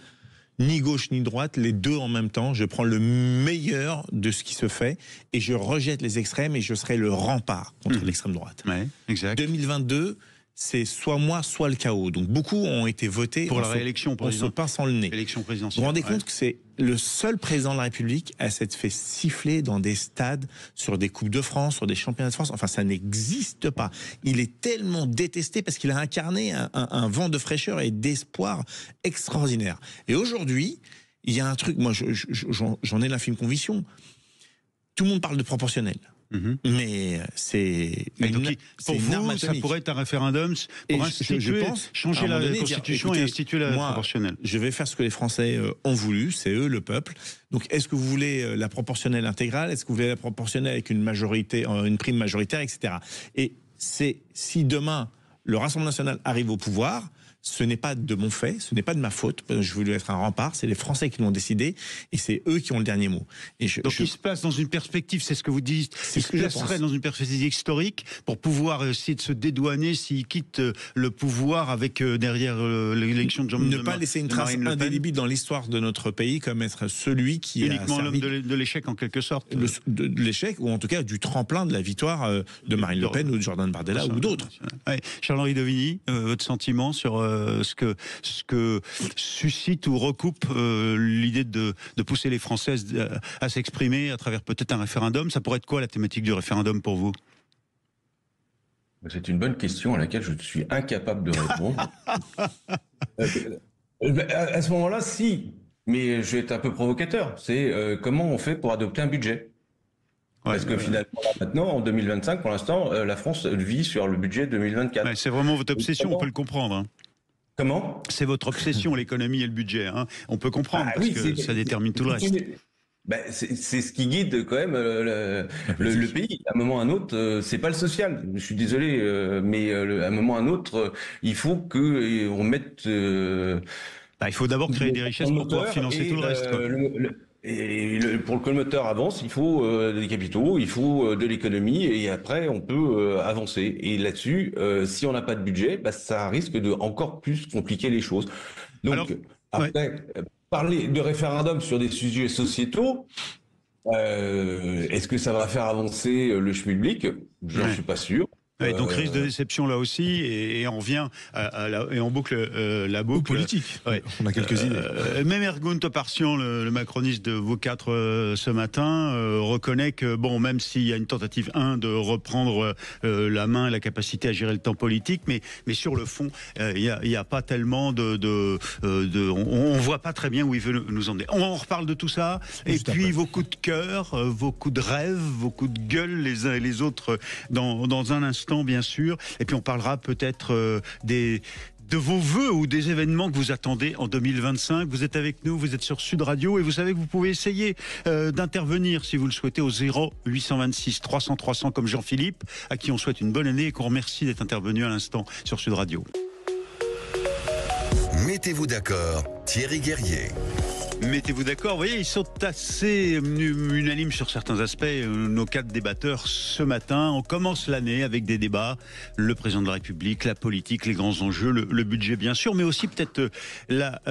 Ni gauche ni droite, les deux en même temps. Je prends le meilleur de ce qui se fait et je rejette les extrêmes et je serai le rempart contre l'extrême droite. Ouais, exact. 2022, c'est soit moi, soit le chaos. Donc beaucoup ont été votés pour la réélection, en se pinçant le nez. Élection présidentielle. Vous vous rendez compte que c'est le seul président de la République à s'être fait siffler dans des stades, sur des Coupes de France, sur des championnats de France. Enfin, ça n'existe pas. Il est tellement détesté parce qu'il a incarné un vent de fraîcheur et d'espoir extraordinaire. Et aujourd'hui, il y a un truc, moi j'en ai l'infime conviction, tout le monde parle de proportionnel. Mais c'est pour vous, ça pourrait être un référendum pour changer la Constitution et instituer la proportionnelle. Je vais faire ce que les Français ont voulu, c'est eux, le peuple. Donc, est-ce que vous voulez la proportionnelle intégrale? Est-ce que vous voulez la proportionnelle avec une majorité, une prime majoritaire, etc. Et si demain, le Rassemblement national arrive au pouvoir, ce n'est pas de mon fait, ce n'est pas de ma faute. Je voulais être un rempart, c'est les Français qui l'ont décidé et c'est eux qui ont le dernier mot. Donc il se place dans une perspective, c'est ce que vous dites, il se placerait dans une perspective historique pour pouvoir essayer de se dédouaner s'il quitte le pouvoir avec derrière l'élection de Jean-Marie Le Pen. Ne pas laisser une trace indélébile dans l'histoire de notre pays comme être celui qui uniquement l'homme de l'échec en quelque sorte. De l'échec ou en tout cas du tremplin de la victoire de Marine Le Pen ou de Jordan Bardella ou d'autres. Charles-Henri Devigny, votre sentiment sur ce que suscite ou recoupe l'idée de pousser les Français à s'exprimer à travers peut-être un référendum. Ça pourrait être quoi la thématique du référendum pour vous? C'est une bonne question à laquelle je suis incapable de répondre. À ce moment-là, si, mais je vais être un peu provocateur. C'est comment on fait pour adopter un budget? Parce que finalement, maintenant, en 2025, pour l'instant, la France vit sur le budget 2024. Ouais, c'est vraiment votre obsession, on peut le comprendre. Hein. Comment? C'est votre obsession, l'économie et le budget. Hein. On peut comprendre, parce que ça détermine tout le reste. C'est ce qui guide quand même le pays. À un moment ou à un autre, c'est pas le social. Je suis désolé, mais à un moment ou à un autre, il faut qu'on mette... il faut d'abord créer des richesses pour pouvoir financer tout le reste. Pour que le moteur avance, il faut des capitaux, il faut de l'économie, et après on peut avancer. Et là-dessus, si on n'a pas de budget, ça risque de encore plus compliquer les choses. Donc parler de référendum sur des sujets sociétaux, est-ce que ça va faire avancer le schmilblick? Je n'en suis pas sûr. Ouais, donc risque de déception là aussi, et on vient et on boucle la boucle politique. Ouais. On a quelques idées. Même Ergun Toparcian, le macroniste de vous quatre ce matin, reconnaît que même s'il y a une tentative de reprendre la main et la capacité à gérer le temps politique, mais sur le fond, il y a pas tellement on voit pas très bien où il veut nous emmener. On reparle de tout ça, et puis vos coups de cœur, vos coups de rêve, vos coups de gueule les uns et les autres dans un instant, bien sûr, et puis on parlera peut-être de vos vœux ou des événements que vous attendez en 2025. Vous êtes avec nous, vous êtes sur Sud Radio, et vous savez que vous pouvez essayer d'intervenir si vous le souhaitez au 0826 300 300 comme Jean-Philippe, à qui on souhaite une bonne année et qu'on remercie d'être intervenu à l'instant sur Sud Radio. Mettez-vous d'accord, Thierry Guerrier. Mettez-vous d'accord, vous voyez, ils sont assez unanimes sur certains aspects, nos quatre débatteurs ce matin. On commence l'année avec des débats, le président de la République, la politique, les grands enjeux, le budget bien sûr, mais aussi peut-être la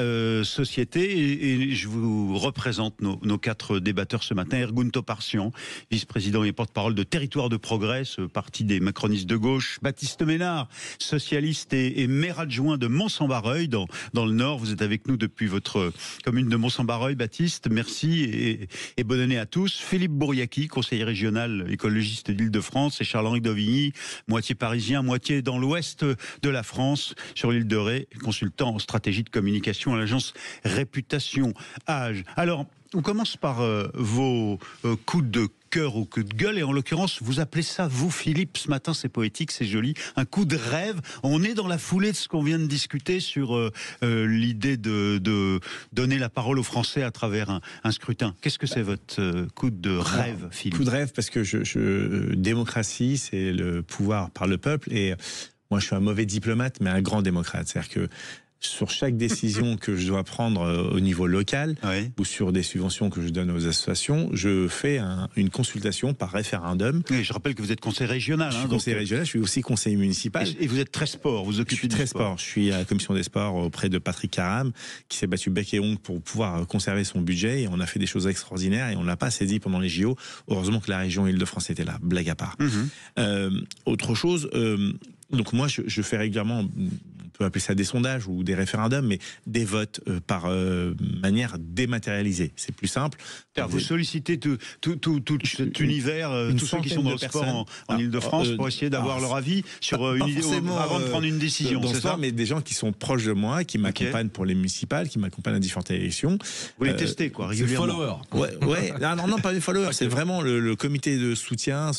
société. Et je vous représente nos quatre débatteurs ce matin. Ergun Toparcian, vice-président et porte-parole de Territoire de Progrès, ce parti des macronistes de gauche. Baptiste Ménard, socialiste et maire adjoint de Mons-en-Barreuil dans le Nord. Vous êtes avec nous depuis votre commune de Mons-en-Barreuil, Baptiste, merci et bonne année à tous. Philippe Bouriaki, conseiller régional écologiste d'Île-de-France, et Charles-Henri Devigny, moitié parisien, moitié dans l'ouest de la France, sur l'île de Ré, consultant en stratégie de communication à l'agence Réputation Age. Alors, on commence par vos coups de cœur ou coups de gueule, et en l'occurrence, vous appelez ça, vous Philippe, ce matin, c'est poétique, c'est joli, un coup de rêve. On est dans la foulée de ce qu'on vient de discuter sur l'idée de donner la parole aux Français à travers un scrutin. Qu'est-ce que c'est votre coup de rêve, Philippe? Coup de rêve parce que démocratie, c'est le pouvoir par le peuple, et moi je suis un mauvais diplomate, mais un grand démocrate. C'est-à-dire que sur chaque décision que je dois prendre au niveau local, ou sur des subventions que je donne aux associations, je fais une consultation par référendum. Et je rappelle que vous êtes conseiller régional. Je suis conseiller régional, je suis aussi conseiller municipal. Et vous êtes très sport, vous occupez du sport. Je suis à la commission des sports auprès de Patrick Caram, qui s'est battu bec et ongles pour pouvoir conserver son budget, et on a fait des choses extraordinaires, et on ne l'a pas saisi pendant les JO. Heureusement que la région Île-de-France était là, blague à part. Autre chose... donc moi, je fais régulièrement, on peut appeler ça des sondages ou des référendums, mais des votes par manière dématérialisée. C'est plus simple. Vous sollicitez tout cet univers, tous ceux qui sont dans le sport en Ile-de-France pour essayer d'avoir leur avis sur une idée avant de prendre une décision. C'est ça, mais des gens qui sont proches de moi, qui m'accompagnent pour les municipales, qui m'accompagnent à différentes élections. Vous les testez, quoi, régulièrement. C'est followers. Ouais. Non, pas des followers. C'est vraiment le comité de soutien,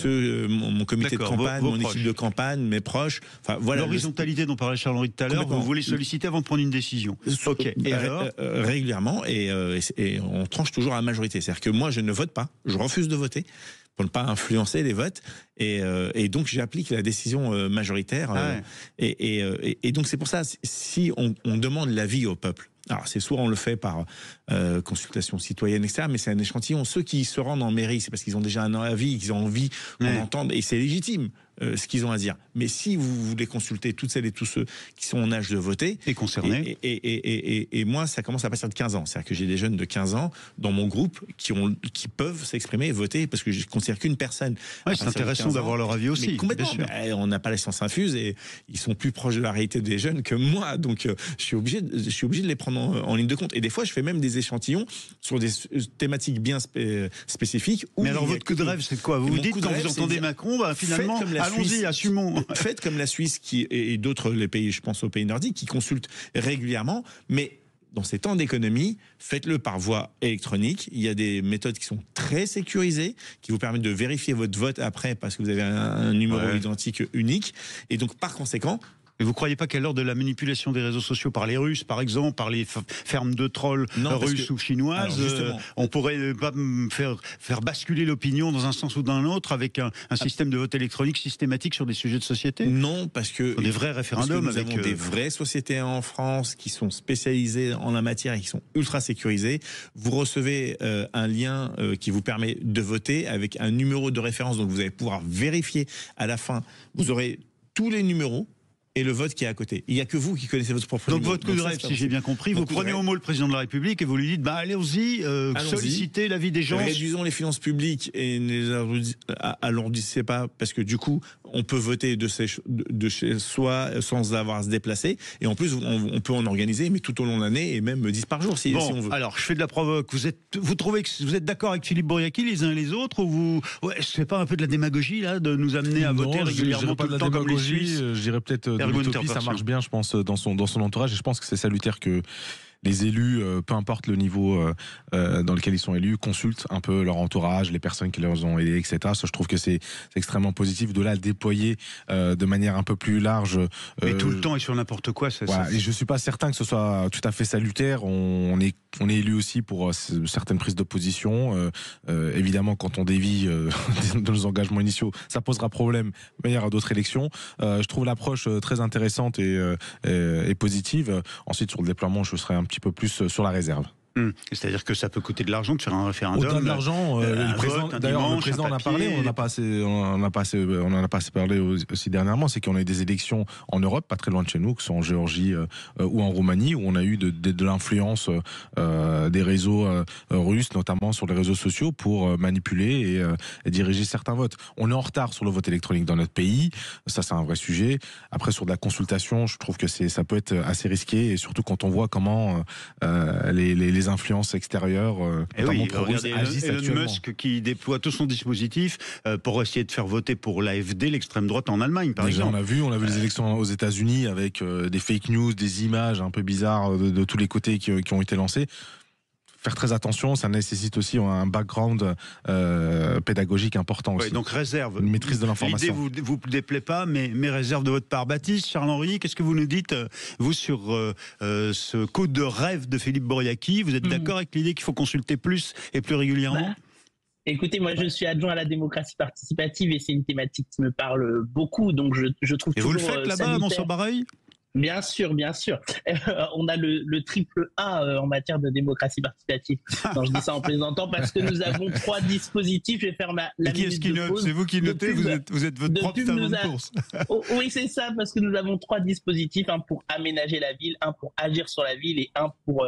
mon comité de campagne, mon équipe de campagne, mes proches. Enfin, voilà. L'horizontalité dont parlait Charles-Henri tout à l'heure, vous les sollicitez avant de prendre une décision. Ok. Et alors régulièrement, et on tranche toujours à la majorité. C'est-à-dire que moi, je ne vote pas, je refuse de voter pour ne pas influencer les votes, et donc j'applique la décision majoritaire. Et donc c'est pour ça, si on demande l'avis au peuple, alors c'est soit on le fait par consultation citoyenne, etc., mais c'est un échantillon. Ceux qui se rendent en mairie, c'est parce qu'ils ont déjà un avis, qu'ils ont envie qu'on entende, et c'est légitime ce qu'ils ont à dire. Mais si vous voulez consulter toutes celles et tous ceux qui sont en âge de voter... Et concernés. Et moi, ça commence à partir de 15 ans. C'est-à-dire que j'ai des jeunes de 15 ans dans mon groupe qui peuvent s'exprimer et voter, parce que je ne considère qu'une personne. Ouais, c'est intéressant d'avoir leur avis aussi. Mais complètement. On n'a pas la science infuse, et ils sont plus proches de la réalité des jeunes que moi. Donc, je suis obligé de les prendre en ligne de compte. Et des fois, je fais même des échantillons sur des thématiques bien spécifiques. Mais alors, votre coup de rêve, c'est quoi? Vous vous dites, quand vous entendez Macron, finalement, allons-y, assumons. Faites comme la Suisse et d'autres, les pays, je pense aux pays nordiques, qui consultent régulièrement, mais dans ces temps d'économie, faites-le par voie électronique. Il y a des méthodes qui sont très sécurisées, qui vous permettent de vérifier votre vote après, parce que vous avez un numéro identique unique. Et donc, par conséquent... Mais vous ne croyez pas qu'à l'heure de la manipulation des réseaux sociaux par les Russes, par exemple, par les fermes de trolls russes ou chinoises, on pourrait pas faire basculer l'opinion dans un sens ou dans un autre avec un système de vote électronique systématique sur des sujets de société? Non, parce que... Des vrais référendums. Nous avons des vraies sociétés en France qui sont spécialisées en la matière et qui sont ultra sécurisées. Vous recevez un lien qui vous permet de voter avec un numéro de référence, donc vous allez pouvoir vérifier à la fin. Vous aurez tous les numéros et le vote qui est à côté. Il n'y a que vous qui connaissez votre propre numéro. Donc votre coup de rêve, si j'ai bien compris, vous prenez au mot le président de la République et vous lui dites, allez-y, sollicitez l'avis des gens. Réduisons les finances publiques et ne les alourdissez pas, parce que du coup, on peut voter de chez soi sans avoir à se déplacer. Et en plus, on peut en organiser, mais tout au long de l'année, et même 10 par jour, si on veut. Alors, je fais de la provoque. Vous trouvez que vous êtes d'accord avec Philippe Bouriaki, les uns et les autres, ou c'est pas un peu de la démagogie, là, de nous amener à voter régulièrement tout le temps comme les Suisses? Je dirais peut-être de l'utopie, ça marche bien, je pense, dans son entourage, et je pense que c'est salutaire que les élus, peu importe le niveau dans lequel ils sont élus, consultent un peu leur entourage, les personnes qui les ont aidés, etc. Ça, je trouve que c'est extrêmement positif de là le déployer de manière un peu plus large. Mais tout le temps et sur n'importe quoi, voilà, et je suis pas certain que ce soit tout à fait salutaire. On est élu aussi pour certaines prises de position. Évidemment, quand on dévie de nos engagements initiaux, ça posera problème de manière à d'autres élections. Je trouve l'approche très intéressante et positive. Ensuite, sur le déploiement, je serais un petit peu plus sur la réserve. C'est-à-dire que ça peut coûter de l'argent de faire un référendum. Au-delà de l'argent, le président en a parlé, on n'en a pas assez parlé aussi dernièrement, c'est qu'on a eu des élections en Europe, pas très loin de chez nous, que ce soit en Géorgie ou en Roumanie, où on a eu de l'influence des réseaux russes, notamment sur les réseaux sociaux, pour manipuler et diriger certains votes. On est en retard sur le vote électronique dans notre pays, ça c'est un vrai sujet. Après, sur de la consultation, je trouve que ça peut être assez risqué, et surtout quand on voit comment les influences extérieures, notamment pro-russes, agissent Elon Musk qui déploie tout son dispositif pour essayer de faire voter pour l'AfD, l'extrême droite en Allemagne, par exemple. On a vu les élections aux États-Unis avec des fake news, des images un peu bizarres de tous les côtés qui ont été lancées. Faire très attention, ça nécessite aussi un background pédagogique important aussi. Donc réserve. Une maîtrise de l'information. L'idée vous déplaît pas, mais réserve de votre part. Baptiste, Charles-Henri, qu'est-ce que vous nous dites, vous, sur ce coup de rêve de Philippe Bouriaki? Vous êtes d'accord avec l'idée qu'il faut consulter plus et plus régulièrement? Écoutez, moi je suis adjoint à la démocratie participative et c'est une thématique qui me parle beaucoup, donc je trouve et toujours... Et vous le faites là-bas à Mont-sur-Bareil? Bien sûr, bien sûr. On a le triple A en matière de démocratie participative. Non, je dis ça en plaisantant parce que nous avons 3 dispositifs. Je vais faire la qui est-ce qui note? C'est vous qui notez? Vous êtes votre propre savon de course. Oui, c'est ça, parce que nous avons 3 dispositifs, un pour aménager la ville, un pour agir sur la ville et un pour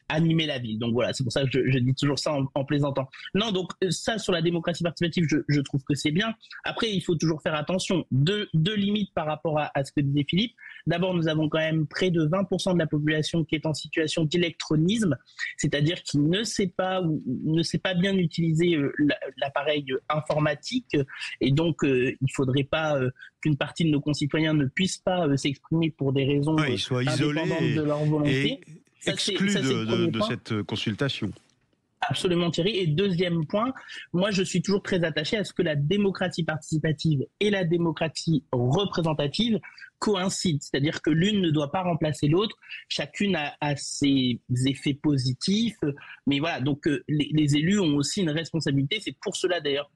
animer la ville. Donc voilà, c'est pour ça que je dis toujours ça en plaisantant. Non, donc ça, sur la démocratie participative, je trouve que c'est bien. Après, il faut toujours faire attention. Deux limites par rapport à ce que disait Philippe. D'abord, nous avons quand même près de 20% de la population qui est en situation d'électronisme, c'est-à-dire qui ne sait pas ou ne sait pas bien utiliser l'appareil informatique, et donc il ne faudrait pas qu'une partie de nos concitoyens ne puissent pas s'exprimer pour des raisons ils soient isolés de leur volonté. Et exclus de cette consultation. Absolument, Thierry. Et deuxième point, moi je suis toujours très attaché à ce que la démocratie participative et la démocratie représentative coïncident. C'est-à-dire que l'une ne doit pas remplacer l'autre. Chacune a ses effets positifs. Mais voilà, donc les élus ont aussi une responsabilité. C'est pour cela d'ailleurs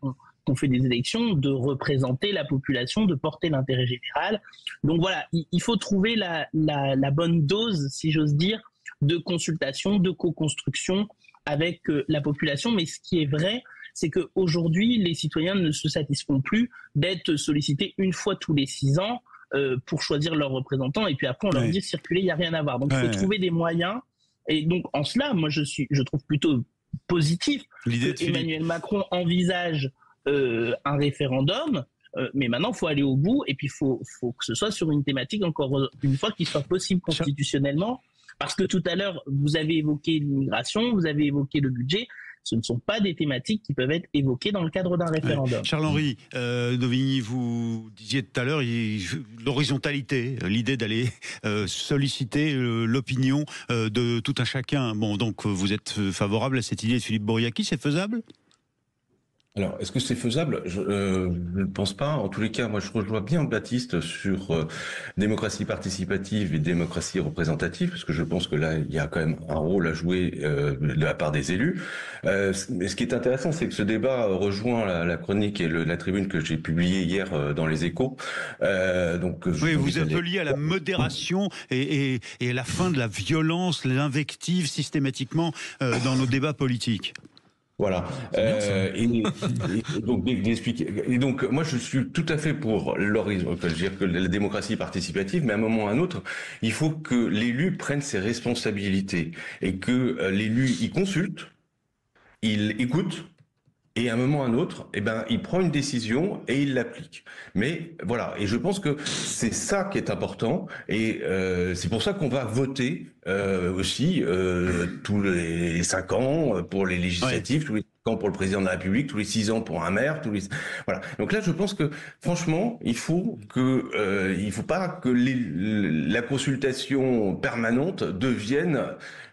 qu'on fait des élections, de représenter la population, de porter l'intérêt général. Donc voilà, il faut trouver la bonne dose, si j'ose dire, de consultation, de co-construction avec la population. Mais ce qui est vrai, c'est qu'aujourd'hui, les citoyens ne se satisfont plus d'être sollicités une fois tous les 6 ans pour choisir leurs représentants, et puis après on leur dit circuler, il n'y a rien à voir. Donc il faut trouver des moyens, et donc en cela, moi je trouve plutôt positif que Emmanuel Macron envisage un référendum, mais maintenant il faut aller au bout, et puis il faut que ce soit sur une thématique, encore une fois, qui soit possible constitutionnellement. Parce que tout à l'heure, vous avez évoqué l'immigration, vous avez évoqué le budget. Ce ne sont pas des thématiques qui peuvent être évoquées dans le cadre d'un référendum. Charles-Henri Dauvigny, vous disiez tout à l'heure l'horizontalité, l'idée d'aller solliciter l'opinion de tout un chacun. Bon, donc vous êtes favorable à cette idée de Philippe Bouriaki, c'est faisable ? Alors, est-ce que c'est faisable ? Je ne pense pas. En tous les cas, moi, je rejoins bien Baptiste sur démocratie participative et démocratie représentative, parce que je pense que là, il y a quand même un rôle à jouer de la part des élus. Mais ce qui est intéressant, c'est que ce débat rejoint la chronique et la tribune que j'ai publiée hier dans les Échos. Oui, vous appeliez à la modération et à la fin de la violence, l'invective systématiquement dans nos débats politiques. Voilà. Donc d'expliquer. Et donc moi je suis tout à fait pour que la démocratie participative, mais à un moment ou à un autre, il faut que l'élu prenne ses responsabilités et que l'élu il consulte, il écoute. Et à un moment ou à un autre, il prend une décision et il l'applique. Mais voilà, et je pense que c'est ça qui est important, et c'est pour ça qu'on va voter aussi tous les 5 ans pour les législatives, tous les 5 ans pour le président de la République, tous les 6 ans pour un maire, voilà. Donc là, je pense que franchement, il faut pas que la consultation permanente devienne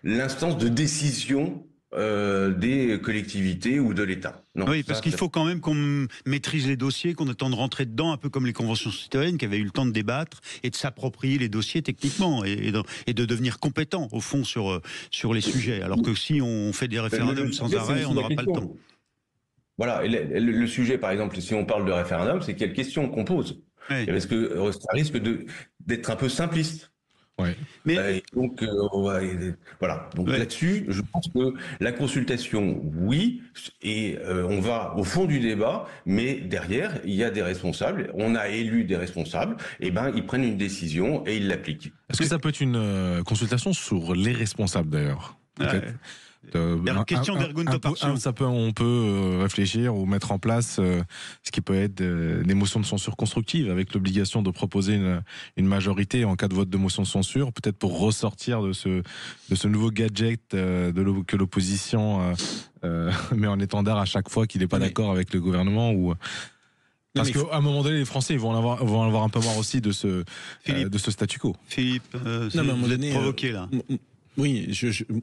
l'instance de décision des collectivités ou de l'État. Non, oui, parce qu'il faut quand même qu'on maîtrise les dossiers, qu'on ait le temps de rentrer dedans, un peu comme les conventions citoyennes qui avaient eu le temps de débattre et de s'approprier les dossiers techniquement et de devenir compétent au fond sur les sujets. Alors que si on fait des référendums sans arrêt, on n'aura pas le temps. Voilà, et le sujet, par exemple, si on parle de référendum, c'est quelle question qu'on pose. Oui. Parce que ça risque d'être un peu simpliste. Ouais. Mais donc voilà. Donc là-dessus, je pense que la consultation, oui, et on va au fond du débat, mais derrière, il y a des responsables. On a élu des responsables. Et ils prennent une décision et ils l'appliquent. Est-ce que ça peut être une consultation sur les responsables d'ailleurs ? Question d'ergonotopartion. On peut réfléchir ou mettre en place ce qui peut être des motions de censure constructives, avec l'obligation de proposer une majorité en cas de vote de motion de censure, peut-être pour ressortir de ce nouveau gadget que l'opposition met en étendard à chaque fois qu'il n'est pas d'accord avec le gouvernement ou. Parce qu'à un moment donné, les Français vont avoir un peu marre aussi de ce statu quo. Philippe, vous êtes provoqué là. Oui,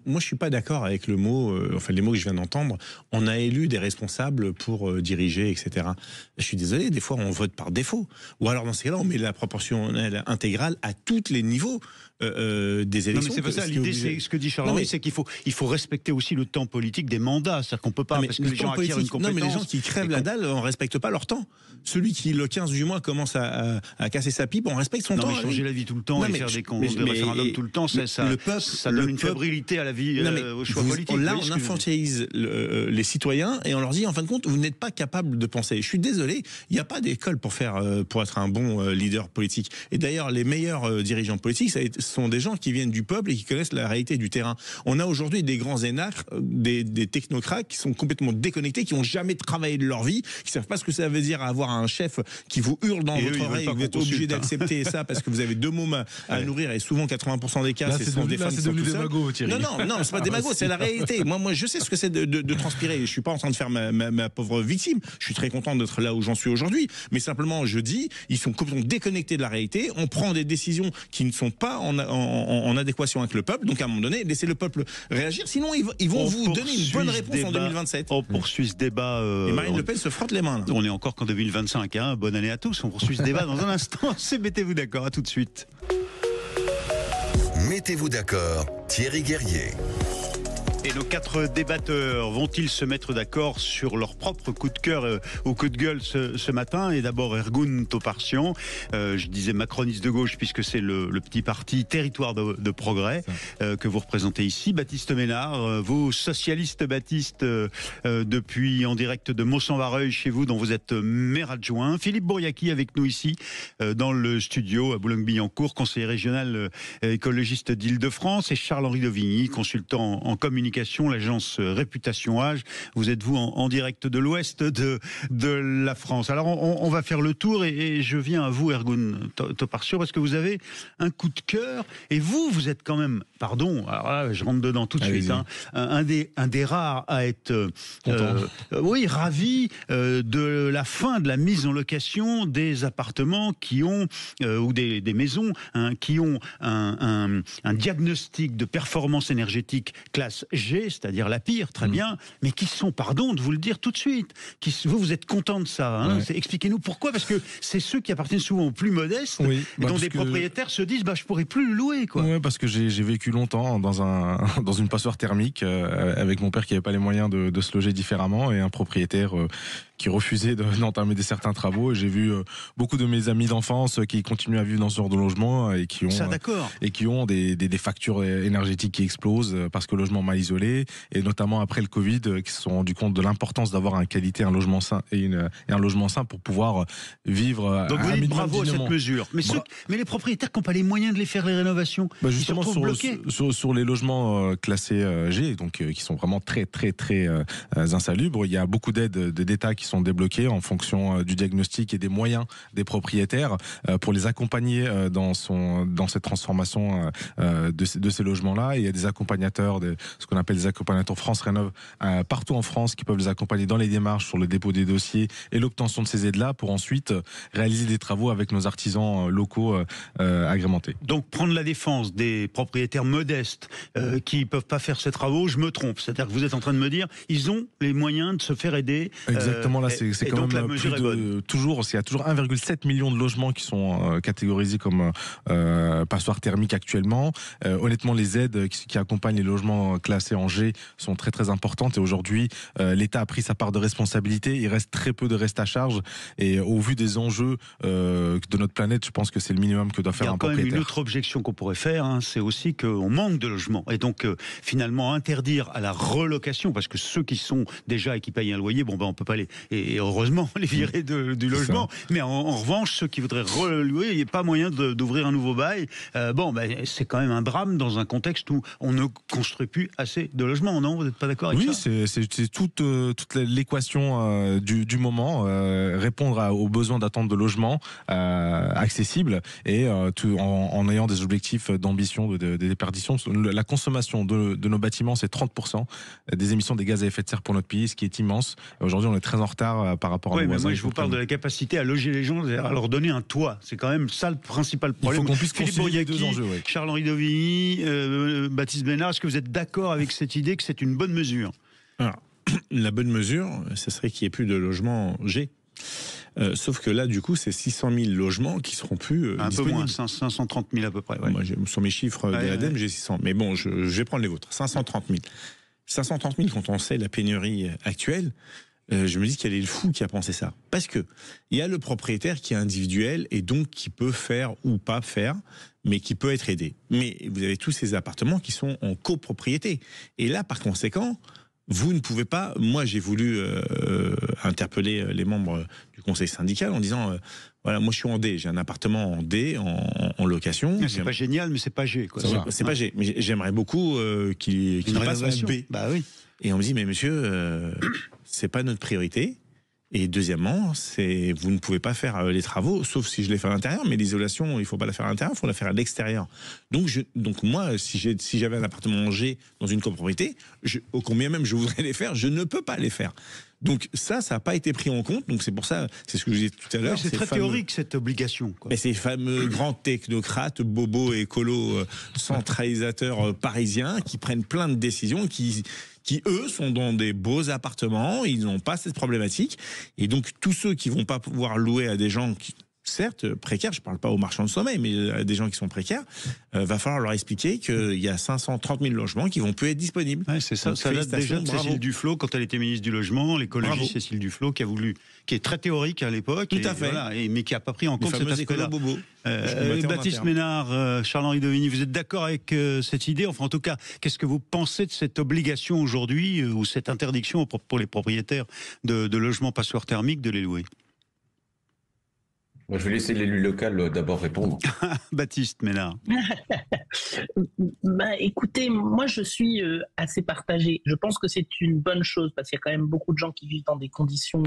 moi je suis pas d'accord avec le mot, les mots que je viens d'entendre. On a élu des responsables pour diriger, etc. Je suis désolé, des fois on vote par défaut. Ou alors dans ces cas-là, on met la proportionnelle intégrale à tous les niveaux des élections. Non mais c'est pas ça, l'idée c'est ce que dit Charles-Henri, c'est qu'il faut respecter aussi le temps politique des mandats. C'est-à-dire qu'on peut pas, parce que les gens acquièrent une compétence. Non mais les gens qui crèvent la dalle, on respecte pas leur temps. Celui qui, le 15 du mois, commence à casser sa pipe, on respecte son temps. Non mais changer la vie tout le temps et faire des référendums tout le temps, ça donne une fébrilité à la vie, au choix politique. Là, on infantilise les citoyens et on leur dit, en fin de compte, vous n'êtes pas capable de penser. Je suis désolé, il n'y a pas d'école pour être un bon leader politique. Et d'ailleurs, les meilleurs dirigeants politiques, ce sont des gens qui viennent du peuple et qui connaissent la réalité du terrain. On a aujourd'hui des grands énarques, des technocrates qui sont complètement déconnectés, qui n'ont jamais travaillé de leur vie, qui savent pas ce que ça veut dire avoir un chef qui vous hurle dans votre oreille, vous êtes obligé d'accepter ça parce que vous avez 2 mômes à nourrir et souvent 80% des cas, là, ce sont des femmes qui sont tout seules. Non, c'est pas des magots, c'est la réalité. Moi, je sais ce que c'est de transpirer. Je suis pas en train de faire ma pauvre victime. Je suis très content d'être là où j'en suis aujourd'hui. Mais simplement, je dis, ils sont complètement déconnectés de la réalité. On prend des décisions qui ne sont pas en adéquation avec le peuple. Donc, à un moment donné, laissez le peuple réagir. Sinon, ils vont vous donner une bonne réponse en 2027. On poursuit ce débat. Et Marine Le Pen se frotte les mains. Là. On est encore qu'en 2025. Hein. Bonne année à tous. On poursuit ce débat dans un instant. Mettez-vous d'accord. À tout de suite. Mettez-vous d'accord, Thierry Guerrier. Et nos 4 débatteurs vont-ils se mettre d'accord sur leur propre coup de cœur ou coup de gueule ce matin? Et d'abord Ergun Toparcian, je disais macroniste de gauche puisque c'est le petit parti Territoire de Progrès que vous représentez ici. Baptiste Ménard, vous socialiste Baptiste depuis en direct de Mons-en-Vareuil chez vous, dont vous êtes maire adjoint. Philippe Bouriaki avec nous ici dans le studio à Boulogne-Billancourt, conseiller régional écologiste d'Île-de-France, et Charles-Henri Dovigny, consultant en communication, l'agence Réputation Âge. Vous êtes en direct de l'ouest de la France. Alors on va faire le tour et je viens à vous, Ergun Toparcian, parce que vous avez un coup de cœur et vous êtes quand même, pardon, alors là je rentre dedans tout de suite, hein, un des rares à être ravi de la fin de la mise en location des appartements qui ont ou des maisons qui ont un diagnostic de performance énergétique classe G, c'est-à-dire la pire, très bien, mais qui sont, pardon de vous le dire tout de suite, vous êtes content de ça, hein, expliquez-nous pourquoi, parce que c'est ceux qui appartiennent souvent aux plus modestes, et dont des propriétaires se disent, je pourrais plus le louer, quoi. Oui, parce que j'ai vécu longtemps dans une passoire thermique, avec mon père qui n'avait pas les moyens de se loger différemment, et un propriétaire qui refusait d'entamer certains travaux, et j'ai vu beaucoup de mes amis d'enfance qui continuent à vivre dans ce genre de logement et qui ont des factures énergétiques qui explosent parce que le logement mal isolé, et notamment après le Covid, qui se sont rendus compte de l'importance d'avoir un logement sain et un logement sain pour pouvoir vivre. Donc vous dites bravo à cette mesure. Mais les propriétaires qui n'ont pas les moyens de les faire les rénovations, justement, sur les logements classés G, donc qui sont vraiment très très très insalubres, il y a beaucoup d'aides d'État qui sont débloquées en fonction du diagnostic et des moyens des propriétaires pour les accompagner dans cette transformation de ces logements-là. Et il y a des accompagnateurs, ce qu'on appelle des accompagnateurs France Rénov, partout en France, qui peuvent les accompagner dans les démarches sur le dépôt des dossiers et l'obtention de ces aides-là pour ensuite réaliser des travaux avec nos artisans locaux agrémentés. Donc prendre la défense des propriétaires modestes qui ne peuvent pas faire ces travaux, je me trompe. C'est-à-dire que vous êtes en train de me dire, ils ont les moyens de se faire aider. Exactement, là c'est quand même plus de... Toujours, il y a toujours 1,7 million de logements qui sont catégorisés comme passoires thermiques actuellement. Honnêtement, les aides qui accompagnent les logements classés en G sont très très importantes, et aujourd'hui l'État a pris sa part de responsabilité. Il reste très peu de reste à charge, et au vu des enjeux de notre planète, je pense que c'est le minimum que doit faire un propriétaire. Il y a quand même une autre objection qu'on pourrait faire, c'est aussi qu'on manque de logements, et donc finalement interdire à la relocation, parce que ceux qui sont déjà et qui payent un loyer, on peut pas et heureusement les virer du logement, mais en revanche ceux qui voudraient relouer, il n'y a pas moyen d'ouvrir un nouveau bail. C'est quand même un drame dans un contexte où on ne construit plus assez de logements, non? Vous n'êtes pas d'accord avec ça? Oui, c'est toute l'équation du moment, répondre aux besoins d'attente de logements accessibles, et tout en ayant des objectifs d'ambition, de déperdition. La consommation de nos bâtiments, c'est 30% des émissions des gaz à effet de serre pour notre pays, ce qui est immense. Aujourd'hui, on est très en retard par rapport à nos voisins. Moi, je vous parle de la capacité à loger les gens, à leur donner un toit. C'est quand même ça le principal problème. Il faut qu'on puisse Philippe concilier les deux enjeux. Charles-Henri Dovigny, Baptiste Ménard, est-ce que vous êtes d'accord avec cette idée que c'est une bonne mesure? Alors, la bonne mesure, ce serait qu'il n'y ait plus de logements G. Sauf que là, du coup, c'est 600 000 logements qui seront plus un disponibles. peu moins, 530 000 à peu près. Ouais. Moi, sur mes chiffres de l'ADEME, j'ai 600. Mais bon, je vais prendre les vôtres. 530 000. 530 000, quand on sait la pénurie actuelle, je me dis quel est le fou qui a pensé ça. Parce que il y a le propriétaire qui est individuel et donc qui peut faire ou pas faire, mais qui peut être aidé. Mais vous avez tous ces appartements qui sont en copropriété. Et là, par conséquent, vous ne pouvez pas... Moi, j'ai voulu interpeller les membres du conseil syndical en disant... voilà, moi je suis en D, j'ai un appartement en D, en location. C'est pas génial, mais c'est pas G, quoi. C'est pas G, mais j'aimerais beaucoup qu'il passe en B. Bah oui. Et on me dit, mais monsieur, c'est pas notre priorité. Et deuxièmement, vous ne pouvez pas faire les travaux, sauf si je les fais à l'intérieur, mais l'isolation, il faut pas la faire à l'intérieur, il faut la faire à l'extérieur. Donc moi, si j'avais un appartement en G dans une copropriété, au combien même je voudrais les faire, je ne peux pas les faire. Donc ça n'a pas été pris en compte. Donc c'est pour ça, c'est ce que je disais tout à l'heure. C'est très théorique cette obligation, quoi. Mais ces fameux grands technocrates, bobos, écolos, centralisateurs parisiens qui prennent plein de décisions, qui eux sont dans des beaux appartements, ils n'ont pas cette problématique. Et donc tous ceux qui vont pas pouvoir louer à des gens qui, certes précaires, je parle pas aux marchands de sommeil, mais à des gens qui sont précaires, va falloir leur expliquer qu'il y a 530 000 logements qui vont plus être disponibles. Ouais, c'est ça. Donc, ça date déjà de Cécile Duflot quand elle était ministre du Logement, l'écologie Cécile Duflot qui est très théorique à l'époque. Tout à fait. Voilà, mais qui a pas pris en compte cet aspect-là. Baptiste Ménard, Charles-Henri Devigny, vous êtes d'accord avec cette idée? Enfin, en tout cas, qu'est-ce que vous pensez de cette obligation aujourd'hui ou cette interdiction pour les propriétaires de logements passoires thermiques de les louer? Moi, je vais laisser l'élu local d'abord répondre. Baptiste Ménard. Écoutez, moi je suis assez partagé. Je pense que c'est une bonne chose parce qu'il y a quand même beaucoup de gens qui vivent dans des conditions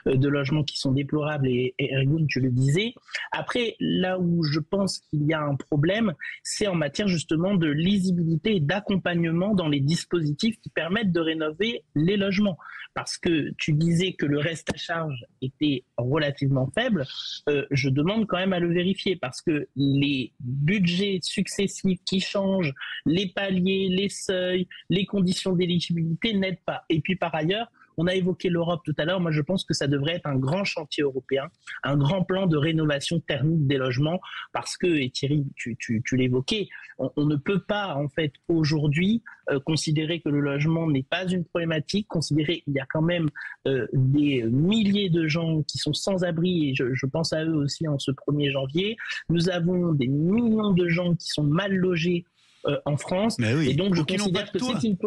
de logement qui sont déplorables et Ergun, tu le disais. Après, là où je pense qu'il y a un problème, c'est en matière justement de lisibilité et d'accompagnement dans les dispositifs qui permettent de rénover les logements. Parce que tu disais que le reste à charge était relativement faible. Je demande quand même à le vérifier parce que les budgets successifs qui changent, les paliers, les seuils, les conditions d'éligibilité n'aident pas. Et puis par ailleurs, on a évoqué l'Europe tout à l'heure. Moi, je pense que ça devrait être un grand chantier européen, un grand plan de rénovation thermique des logements, parce que, et Thierry, tu l'évoquais, on ne peut pas, en fait, aujourd'hui, considérer que le logement n'est pas une problématique, considérer qu'il y a quand même des milliers de gens qui sont sans abri, et je pense à eux aussi en ce 1er janvier. Nous avons des millions de gens qui sont mal logés en France, oui. Et donc je considère que c'est une...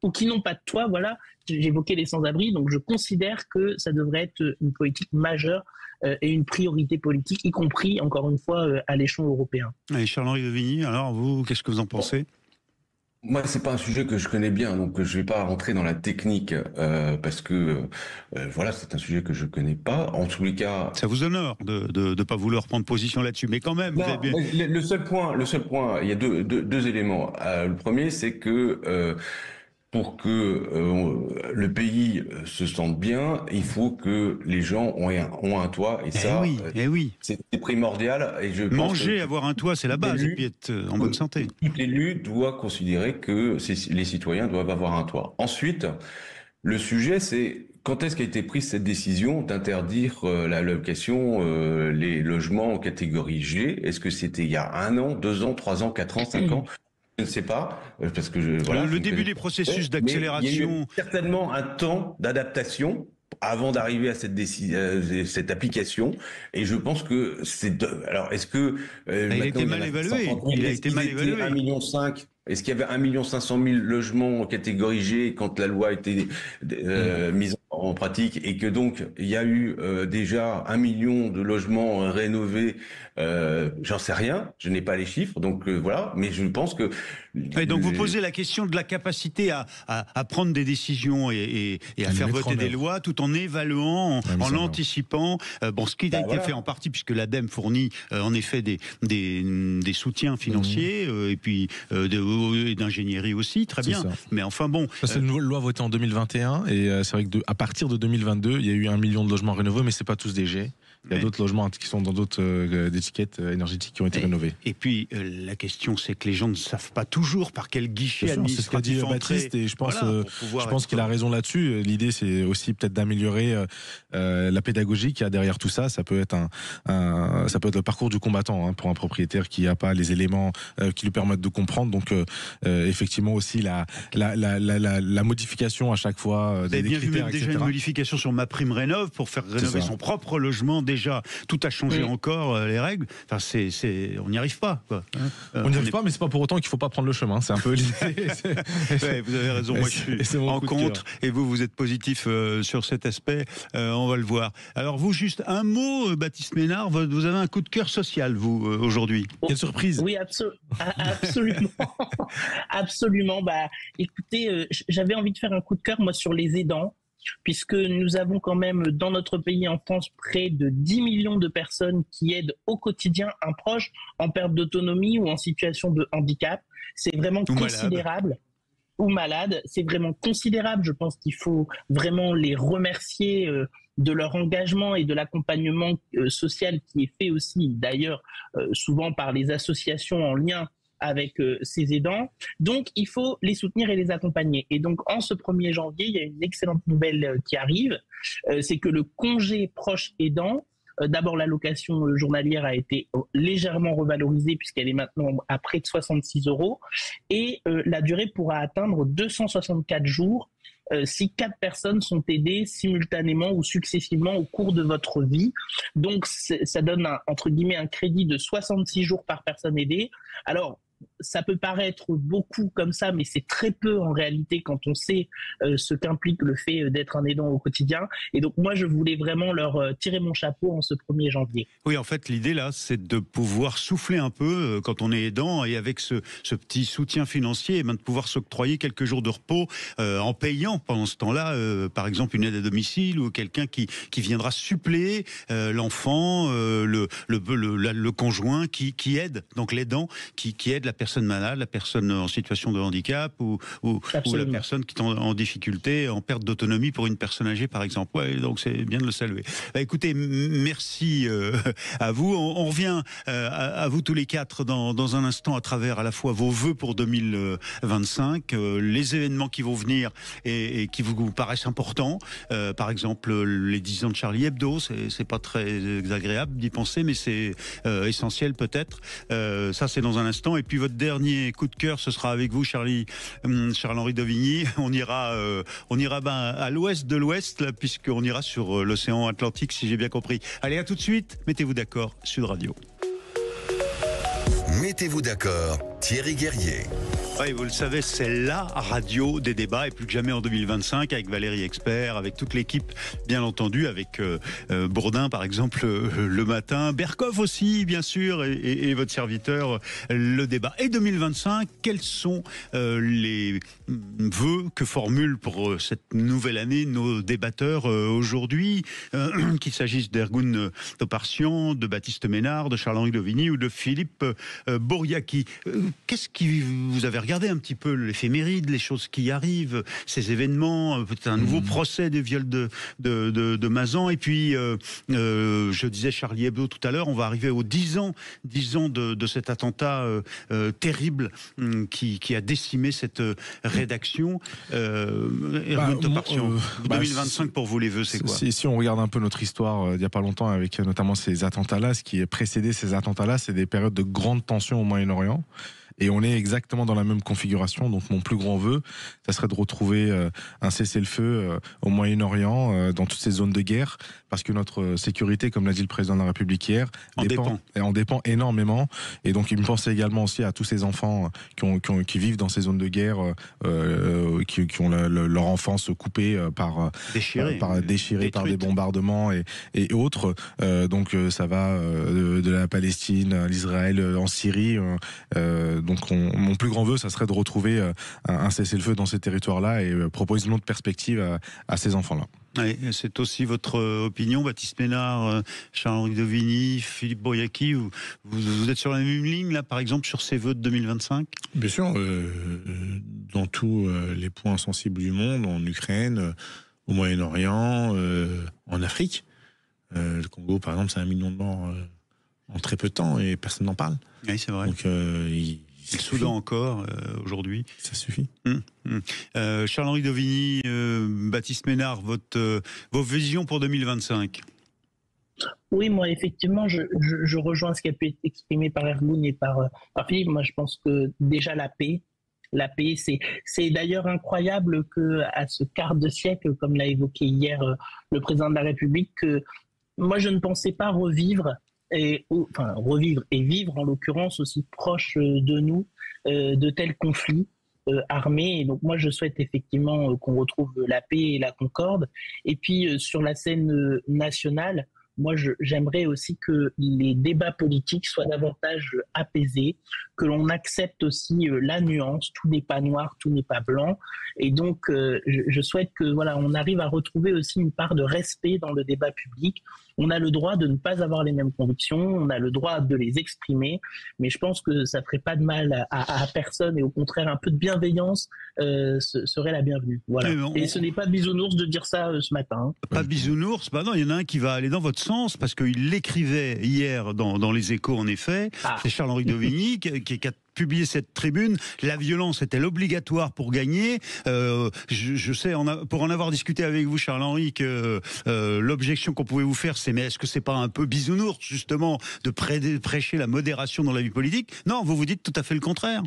ou qui n'ont pas de toit, voilà, j'évoquais les sans-abri, donc je considère que ça devrait être une politique majeure et une priorité politique, y compris, encore une fois, à l'échelon européen. Et Charles-Henri Devigny, alors vous, qu'est-ce que vous en pensez ? Moi, c'est pas un sujet que je connais bien, donc je vais pas rentrer dans la technique parce que voilà, c'est un sujet que je connais pas. En tous les cas, ça vous honore de pas vouloir prendre position là-dessus, mais quand même. Non, le seul point, il y a deux éléments. Le premier, c'est que pour que le pays se sente bien, il faut que les gens ont un toit, et ça, c'est primordial. Et je manger, avoir un toit, c'est la base, et puis être en bonne santé. Tout élu doit considérer que les citoyens doivent avoir un toit. Ensuite, le sujet, c'est quand est-ce qu'a été prise cette décision d'interdire la location, les logements en catégorie G? Est-ce que c'était il y a 1 an, 2 ans, 3 ans, 4 ans, 5 ans? Je ne sais pas, parce que le début des processus d'accélération. Il y a eu certainement un temps d'adaptation avant d'arriver à cette application, et je pense que c'est. Alors, est-ce que il a été mal évalué. Il a été mal évalué. 1,5 million. Est-ce qu'il y avait 1 500 000 logements en catégorie G quand la loi a été mise en pratique, et que donc il y a eu déjà 1 million de logements rénovés? J'en sais rien, je n'ai pas les chiffres, donc voilà, mais je pense que... Et donc vous posez la question de la capacité à prendre des décisions et à faire voter des lois tout en évaluant, en anticipant. Ce qui a été fait en partie, puisque l'ADEME fournit en effet des soutiens financiers et puis d'ingénierie aussi, très bien. Mais enfin bon... C'est une nouvelle loi votée en 2021, et c'est vrai que à partir de 2022, il y a eu 1 million de logements rénovés, mais c'est pas tous des G. Il y a d'autres logements qui sont dans d'autres étiquettes énergétiques qui ont été rénovés. Et puis, la question, c'est que les gens ne savent pas toujours par quel guichet administratif. C'est ce qu'a dit Baptiste, et je pense qu'il a raison là-dessus. L'idée, c'est aussi peut-être d'améliorer la pédagogie qu'il y a derrière tout ça. Ça peut être ça peut être le parcours du combattant pour un propriétaire qui n'a pas les éléments qui lui permettent de comprendre. Donc, effectivement, aussi la modification à chaque fois des critères, vu même déjà une modification sur MaPrimeRénov' pour faire rénover son propre logement. Déjà, tout a changé encore, les règles. Enfin, on n'y arrive pas. Quoi. On n'y arrive pas, mais c'est pas pour autant qu'il faut pas prendre le chemin. C'est un peu l'idée. Ouais, vous avez raison. Moi, je suis en contre, et vous êtes positif sur cet aspect. On va le voir. Alors, vous, juste un mot, Baptiste Ménard. Vous avez un coup de cœur social, vous, aujourd'hui. Quelle surprise. Oui, absolument. Absolument. Écoutez, j'avais envie de faire un coup de cœur, moi, sur les aidants, puisque nous avons quand même dans notre pays, en France, près de 10 millions de personnes qui aident au quotidien un proche en perte d'autonomie ou en situation de handicap. C'est vraiment considérable. Ou malade, c'est vraiment considérable. Je pense qu'il faut vraiment les remercier de leur engagement et de l'accompagnement social qui est fait aussi, d'ailleurs, souvent par les associations en lien avec ces aidants. Donc, il faut les soutenir et les accompagner. Et donc, en ce 1er janvier, il y a une excellente nouvelle qui arrive, c'est que le congé proche aidant, d'abord, l'allocation journalière a été légèrement revalorisée puisqu'elle est maintenant à près de 66 € et la durée pourra atteindre 264 jours si 4 personnes sont aidées simultanément ou successivement au cours de votre vie. Donc, ça donne entre guillemets un crédit de 66 jours par personne aidée. Alors, ça peut paraître beaucoup comme ça, mais c'est très peu en réalité quand on sait ce qu'implique le fait d'être un aidant au quotidien. Et donc moi, je voulais vraiment leur tirer mon chapeau en ce 1er janvier. Oui, en fait, l'idée là, c'est de pouvoir souffler un peu quand on est aidant, et avec ce petit soutien financier, de pouvoir s'octroyer quelques jours de repos en payant pendant ce temps-là, par exemple, une aide à domicile ou quelqu'un qui viendra suppléer l'enfant, le conjoint qui aide, donc l'aidant qui aide la personne malade, la personne en situation de handicap ou la personne qui est en difficulté, en perte d'autonomie pour une personne âgée, par exemple. Ouais, donc c'est bien de le saluer. Écoutez, merci à vous. On revient à vous tous les 4 dans un instant à travers à la fois vos vœux pour 2025, les événements qui vont venir et qui vous paraissent importants. Par exemple, les 10 ans de Charlie Hebdo, c'est pas très agréable d'y penser, mais c'est essentiel peut-être. Ça, c'est dans un instant. Et puis votre dernier coup de cœur, ce sera avec vous, Charles-Henri Dovigny. On ira à l'ouest de l'ouest, là, puisqu'on ira sur l'océan Atlantique, si j'ai bien compris. Allez, à tout de suite. Mettez-vous d'accord, Sud Radio. Mettez-vous d'accord, Thierry Guerrier. Oui, vous le savez, c'est la radio des débats, et plus que jamais en 2025, avec Valérie Expert, avec toute l'équipe, bien entendu, avec Bourdin, par exemple, le matin, Berkoff aussi, bien sûr, et votre serviteur, le débat. Et 2025, quels sont les vœux que formulent pour cette nouvelle année nos débatteurs aujourd'hui, qu'il s'agisse d'Ergun Toparcian, de Baptiste Ménard, de Charles-Henri Dovigny ou de Philippe Boriaki. Qu'est-ce qui vous avez regardé un petit peu l'éphéméride, les choses qui arrivent, ces événements, peut-être un nouveau procès des viols de Mazan, et puis je disais Charlie Hebdo tout à l'heure, on va arriver aux 10 ans de cet attentat terrible qui a décimé cette rédaction. 2025 pour vous, les vœux, c'est quoi? Si on regarde un peu notre histoire, il n'y a pas longtemps, avec notamment ces attentats-là, ce qui a précédé ces attentats-là, c'est des périodes de grande tension au Moyen-Orient. Et on est exactement dans la même configuration. Donc mon plus grand vœu, ça serait de retrouver un cessez-le-feu au Moyen-Orient, dans toutes ces zones de guerre, parce que notre sécurité, comme l'a dit le président de la République hier, en dépend énormément. Et donc il me pensait également aussi à tous ces enfants qui vivent dans ces zones de guerre, qui ont leur enfance coupée déchirée par des bombardements et autres. Donc ça va de la Palestine à l'Israël, en Syrie. Donc mon plus grand vœu, ça serait de retrouver un cessez-le-feu dans ces territoires-là et proposer une autre perspective à ces enfants-là. Oui, c'est aussi votre opinion, Baptiste Ménard, Charles-Henri Dovigny, Philippe Boriaki. Vous êtes sur la même ligne, là, par exemple, sur ces vœux de 2025 ? Bien sûr, dans tous les points sensibles du monde, en Ukraine, au Moyen-Orient, en Afrique. Le Congo, par exemple, c'est 1 million de morts en très peu de temps et personne n'en parle. Oui, c'est vrai. Donc, le Soudan encore, aujourd'hui. Ça suffit. Charles-Henri Dauvigny, Baptiste Ménard, vos visions pour 2025 ? Oui, moi, effectivement, je rejoins ce qui a pu être exprimé par Ergun et par Philippe. Moi, je pense que déjà la paix, c'est d'ailleurs incroyable qu'à ce quart de siècle, comme l'a évoqué hier le président de la République, que moi, je ne pensais pas revivre et vivre, en l'occurrence, aussi proche de nous, de tels conflits armés. Et donc, moi, je souhaite effectivement qu'on retrouve la paix et la concorde. Et puis, sur la scène nationale, moi, j'aimerais aussi que les débats politiques soient davantage apaisés, que l'on accepte aussi la nuance. Tout n'est pas noir, tout n'est pas blanc. Et donc, je souhaite que on arrive à retrouver aussi une part de respect dans le débat public. On a le droit de ne pas avoir les mêmes convictions, on a le droit de les exprimer, mais je pense que ça ferait pas de mal à personne et au contraire, un peu de bienveillance serait la bienvenue. Voilà. Et ce n'est pas bisounours de dire ça ce matin. Pas bisounours, non, il y en a un qui va aller dans votre sens, parce qu'il l'écrivait hier dans Les Échos, en effet. C'est Charles-Henri Dauvigny qui a publié cette tribune. La violence est-elle obligatoire pour gagner ? Je sais, pour en avoir discuté avec vous, Charles-Henri, que l'objection qu'on pouvait vous faire, c'est mais est-ce que c'est pas un peu bisounours, justement, de prêcher la modération dans la vie politique ? Non, vous dites tout à fait le contraire.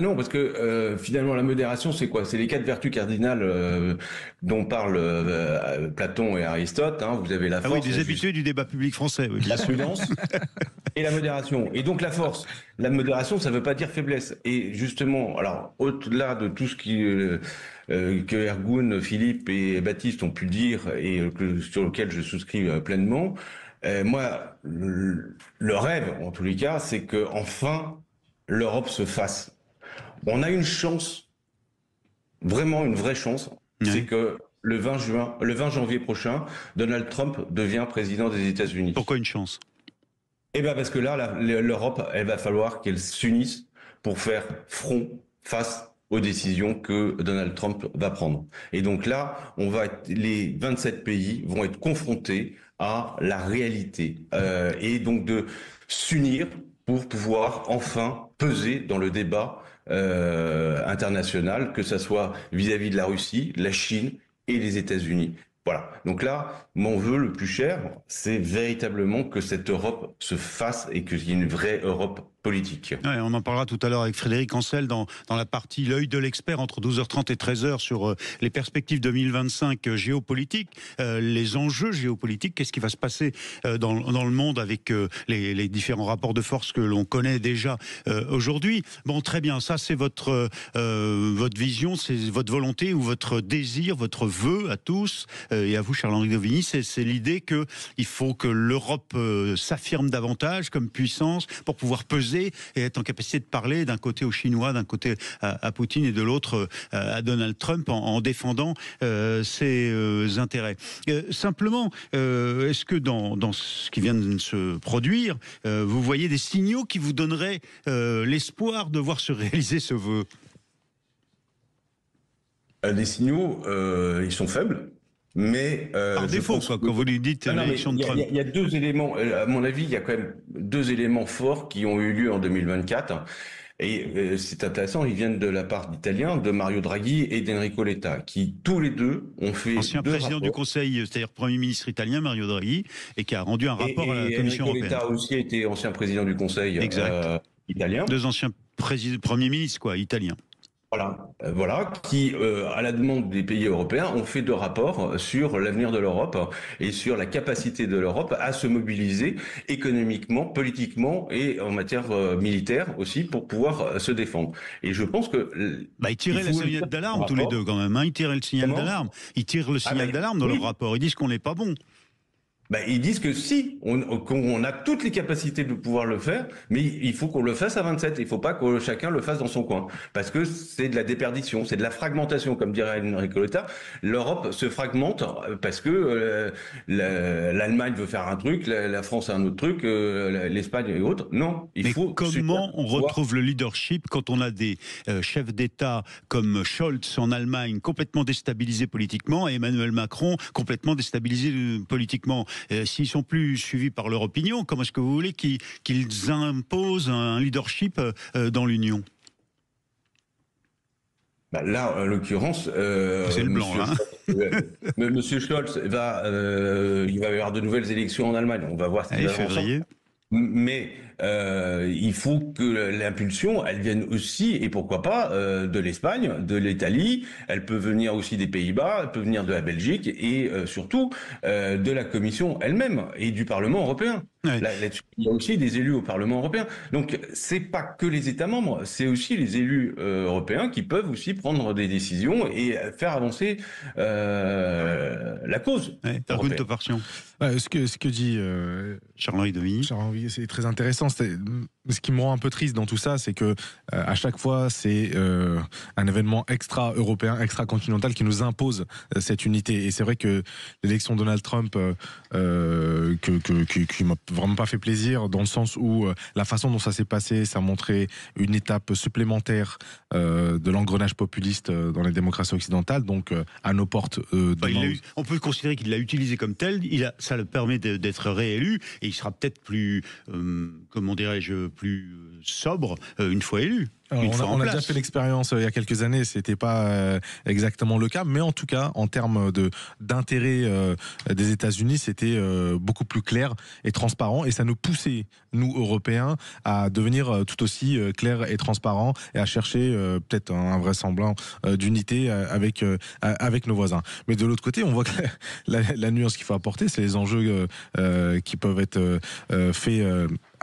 Non, parce que finalement la modération, c'est quoi ? C'est les 4 vertus cardinales dont parlent Platon et Aristote. Vous avez la force, des habitués du débat public français. Oui, la prudence et la modération. Et donc la modération, ça ne veut pas dire faiblesse. Et justement, alors au-delà de tout ce que Ergun, Philippe et Baptiste ont pu dire et sur lequel je souscris pleinement, moi, le rêve, en tous les cas, c'est que enfin l'Europe se fasse. On a une chance, vraiment une vraie chance, c'est que le 20 janvier prochain, Donald Trump devient président des États-Unis. Pourquoi une chance ? Parce que là, l'Europe, elle va falloir qu'elle s'unisse pour faire front face aux décisions que Donald Trump va prendre. Et donc là, les 27 pays vont être confrontés à la réalité et donc de s'unir pour pouvoir enfin peser dans le débat international, que ça soit vis-à-vis de la Russie, la Chine et les États-Unis. Voilà. Donc là, mon vœu le plus cher, c'est véritablement que cette Europe se fasse et qu'il y ait une vraie Europe politique. Ouais, on en parlera tout à l'heure avec Frédéric Ancel dans la partie L'œil de l'expert entre 12h30 et 13h sur les perspectives 2025 géopolitiques, les enjeux géopolitiques, qu'est-ce qui va se passer dans le monde avec les différents rapports de force que l'on connaît déjà aujourd'hui. Bon, très bien, ça c'est votre vision, c'est votre volonté ou votre désir, votre vœu à tous et à vous Charles-Henri Dauvigny, c'est l'idée qu'il faut que l'Europe s'affirme davantage comme puissance pour pouvoir peser et être en capacité de parler d'un côté aux Chinois, d'un côté à Poutine et de l'autre à Donald Trump en défendant ses intérêts. Simplement, est-ce que dans ce qui vient de se produire, vous voyez des signaux qui vous donneraient l'espoir de voir se réaliser ce vœu ? Les signaux, ils sont faibles. Mais par défaut, quand vous lui dites l'élection de Trump. Il y a 2 éléments, à mon avis, il y a quand même 2 éléments forts qui ont eu lieu en 2024. Et c'est intéressant, ils viennent de la part d'Italiens, de Mario Draghi et d'Enrico Letta, qui tous les deux ont fait ancien président rapports. Du Conseil, c'est-à-dire Premier ministre italien, Mario Draghi, et qui a rendu un rapport à la Commission européenne. Enrico Letta aussi été ancien président du Conseil italien. 2 anciens premiers ministres, italiens. Voilà, qui, à la demande des pays européens, ont fait 2 rapports sur l'avenir de l'Europe et sur la capacité de l'Europe à se mobiliser économiquement, politiquement et en matière militaire aussi pour pouvoir se défendre. Et je pense que... ils tiraient le signal d'alarme tous les deux quand même, Ils tiraient le signal d'alarme. Ils tirent le signal d'alarme dans leur rapport. Ils disent qu'on n'est pas bon. Ils disent que si, qu'on a toutes les capacités de pouvoir le faire, mais il faut qu'on le fasse à 27. Il ne faut pas que chacun le fasse dans son coin. Parce que c'est de la déperdition, c'est de la fragmentation, comme dirait Enrico Letta. L'Europe se fragmente parce que l'Allemagne veut faire un truc, la France a un autre truc, l'Espagne et autres. Non, mais comment on retrouve le leadership quand on a des chefs d'État comme Scholz en Allemagne complètement déstabilisés politiquement et Emmanuel Macron complètement déstabilisé politiquement s'ils sont plus suivis par leur opinion, comment est-ce que vous voulez qu'ils imposent un leadership dans l'Union? Bah là, en l'occurrence, c'est le blanc, Monsieur Scholz il va y avoir de nouvelles élections en Allemagne. On va voir ce qu'il va février. Mais il faut que l'impulsion, elle vienne aussi, et pourquoi pas, de l'Espagne, de l'Italie. Elle peut venir aussi des Pays-Bas, elle peut venir de la Belgique, et surtout de la Commission elle-même et du Parlement européen. Ouais. Là-dessus, il y a aussi des élus au Parlement européen. Donc, c'est pas que les États membres, c'est aussi les élus européens qui peuvent aussi prendre des décisions et faire avancer la cause. Argumentation. Ce que dit Charles-Henri Dovigny. Charles-Henri, c'est très intéressant. Ce qui me rend un peu triste dans tout ça, c'est que à chaque fois, c'est un événement extra-européen, extra-continental qui nous impose cette unité. Et c'est vrai que l'élection de Donald Trump, qui m'a vraiment pas fait plaisir, dans le sens où la façon dont ça s'est passé, ça a montré une étape supplémentaire de l'engrenage populiste dans les démocraties occidentales, donc à nos portes. On peut considérer qu'il l'a utilisé comme tel. Ça le permet d'être réélu, et il sera peut-être plus, comment dirais-je, plus sobre une fois élu. Alors, on a déjà fait l'expérience il y a quelques années, c'était pas exactement le cas, mais en tout cas, en termes d'intérêt des États-Unis, c'était beaucoup plus clair et transparent, et ça nous poussait, nous Européens, à devenir tout aussi clairs et transparents et à chercher peut-être un vrai semblant d'unité avec nos voisins. Mais de l'autre côté, on voit que la nuance qu'il faut apporter, c'est les enjeux qui peuvent être faits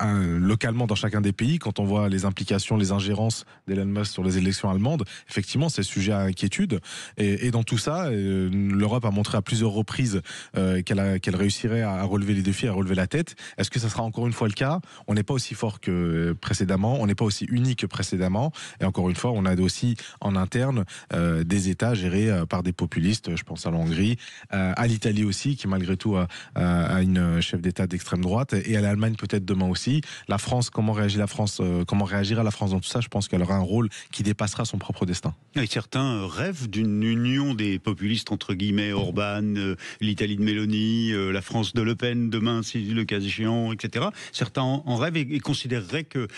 localement dans chacun des pays. Quand on voit les implications, les ingérences d'Elon Musk sur les élections allemandes, effectivement, c'est sujet à inquiétude. Et dans tout ça, l'Europe a montré à plusieurs reprises qu'elle réussirait à relever les défis, à relever la tête. Est-ce que ça sera encore une fois le cas? On n'est pas aussi fort que précédemment, on n'est pas aussi unis que précédemment. Et encore une fois, on a aussi en interne des États gérés par des populistes. Je pense à la Hongrie, à l'Italie aussi, qui malgré tout a une chef d'État d'extrême droite, et à l'Allemagne peut-être demain aussi. La France, comment réagira la France dans tout ça? Je pense qu'elle aura un rôle qui dépassera son propre destin. Et certains rêvent d'une union des populistes, entre guillemets, Orban, l'Italie de Meloni, la France de Le Pen demain, si le cas échéant, etc. Certains en rêvent et considéreraient que,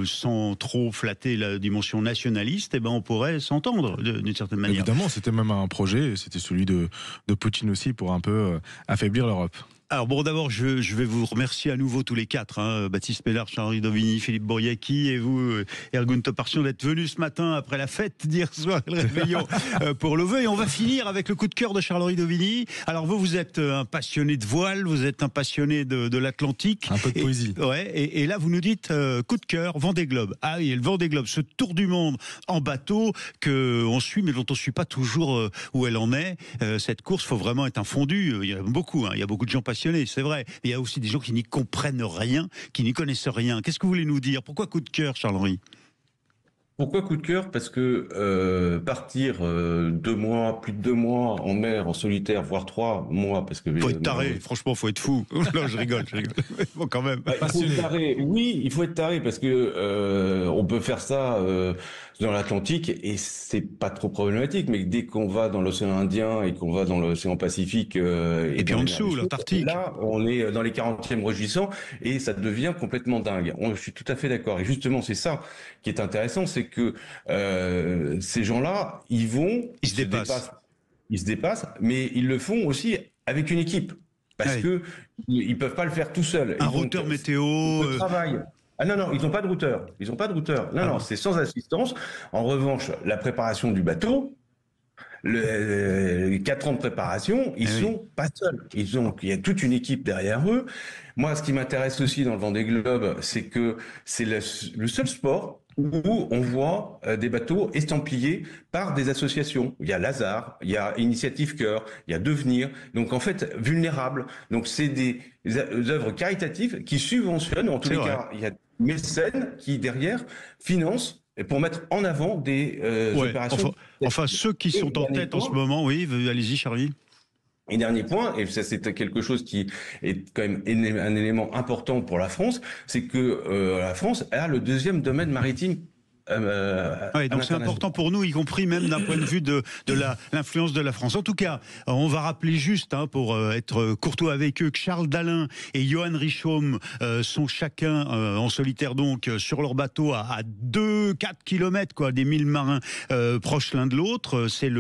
sans trop flatter la dimension nationaliste, on pourrait s'entendre d'une certaine manière. Évidemment, c'était même un projet, c'était celui de Poutine aussi, pour un peu affaiblir l'Europe. Alors bon, d'abord, je vais vous remercier à nouveau tous les quatre, Baptiste Pellard, Charles-Henri Dovigny, Philippe Bouriaki et vous, Ergun Topartion, d'être venus ce matin après la fête d'hier soir, le réveillon, pour le vœu. Et on va finir avec le coup de cœur de Charles-Henri Dovigny. Alors vous êtes un passionné de voile, vous êtes un passionné de l'Atlantique. Un peu de poésie. Et là, vous nous dites coup de cœur, Vendée Globe. Ah oui, le Vendée Globe, ce tour du monde en bateau qu'on suit, mais dont on ne suit pas toujours où elle en est. Cette course, il faut vraiment être un fondu. Il y a beaucoup, il y a beaucoup de gens passionnés, c'est vrai. Mais il y a aussi des gens qui n'y comprennent rien, qui n'y connaissent rien. Qu'est-ce que vous voulez nous dire? Pourquoi coup de cœur, Charles-Henri? Pourquoi coup de cœur? Parce que partir 2 mois, plus de 2 mois en mer, en solitaire, voire 3 mois, parce que... Faut être taré, franchement, faut être fou. Non, je rigole. Bon, quand même. Il faut être taré. Oui, il faut être taré, parce que on peut faire ça dans l'Atlantique, et c'est pas trop problématique, mais dès qu'on va dans l'océan Indien et qu'on va dans l'océan Pacifique... et puis en dessous, l'Antarctique. Là, on est dans les 40e rugissants, et ça devient complètement dingue. Je suis tout à fait d'accord. Et justement, c'est ça qui est intéressant, c'est que ces gens-là, ils se dépassent, mais ils le font aussi avec une équipe, parce que ils peuvent pas le faire tout seuls. Un routeur météo. Le travail. Ah non, ils n'ont pas de routeur. Non, c'est sans assistance. En revanche, la préparation du bateau, les 4 ans de préparation, ils sont pas seuls. Il y a toute une équipe derrière eux. Moi, ce qui m'intéresse aussi dans le Vendée Globe, c'est que c'est le seul sport où on voit des bateaux estampillés par des associations. Il y a Lazare, il y a Initiative Cœur, il y a Devenir. Donc en fait, vulnérables. Donc c'est des œuvres caritatives qui subventionnent, en tous les cas, il y a des mécènes qui derrière financent pour mettre en avant des opérations. Enfin, ceux qui sont en tête en ce moment, oui, allez-y, Charlie. Et dernier point, et ça c'est quelque chose qui est quand même un élément important pour la France, c'est que la France a le 2e domaine maritime Donc c'est important pour nous, y compris même d'un point de vue de l'influence de la France. En tout cas, on va rappeler juste, pour être courtois avec eux, que Charles Dalin et Johan Richomme sont chacun en solitaire donc sur leur bateau à 2-4 kilomètres des 1000 marins proches l'un de l'autre. C'est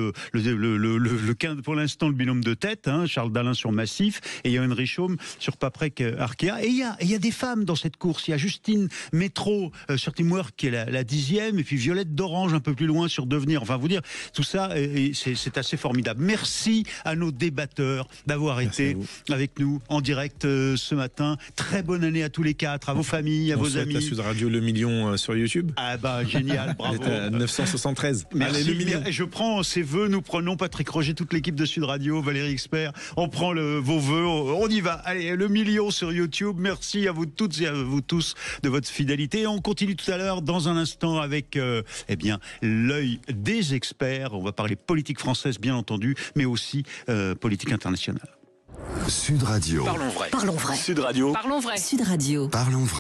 pour l'instant le binôme de tête, Charles Dalin sur Massif et Johan Richomme sur Paprec Arkea. Et il y a des femmes dans cette course. Il y a Justine Métro sur Teamwork qui est la 10e, et puis Violette d'Orange un peu plus loin sur Devenir. Enfin, vous dire, tout ça, c'est assez formidable. Merci à nos débatteurs d'avoir été avec nous en direct ce matin. Très bonne année à tous les quatre, à vos familles, à vos amis. À Sud Radio le million sur YouTube. Ah bah génial, bravo. 973. Merci. Allez, le million. Je prends ces vœux, nous prenons Patrick Roger, toute l'équipe de Sud Radio, Valérie Expert. On prend vos vœux, on y va. Allez, le million sur YouTube. Merci à vous toutes et à vous tous de votre fidélité. Et on continue tout à l'heure dans un instant avec l'œil des experts. On va parler politique française bien entendu, mais aussi politique internationale. Sud Radio. Parlons vrai. Sud Radio. Parlons vrai. Sud Radio. Parlons vrai.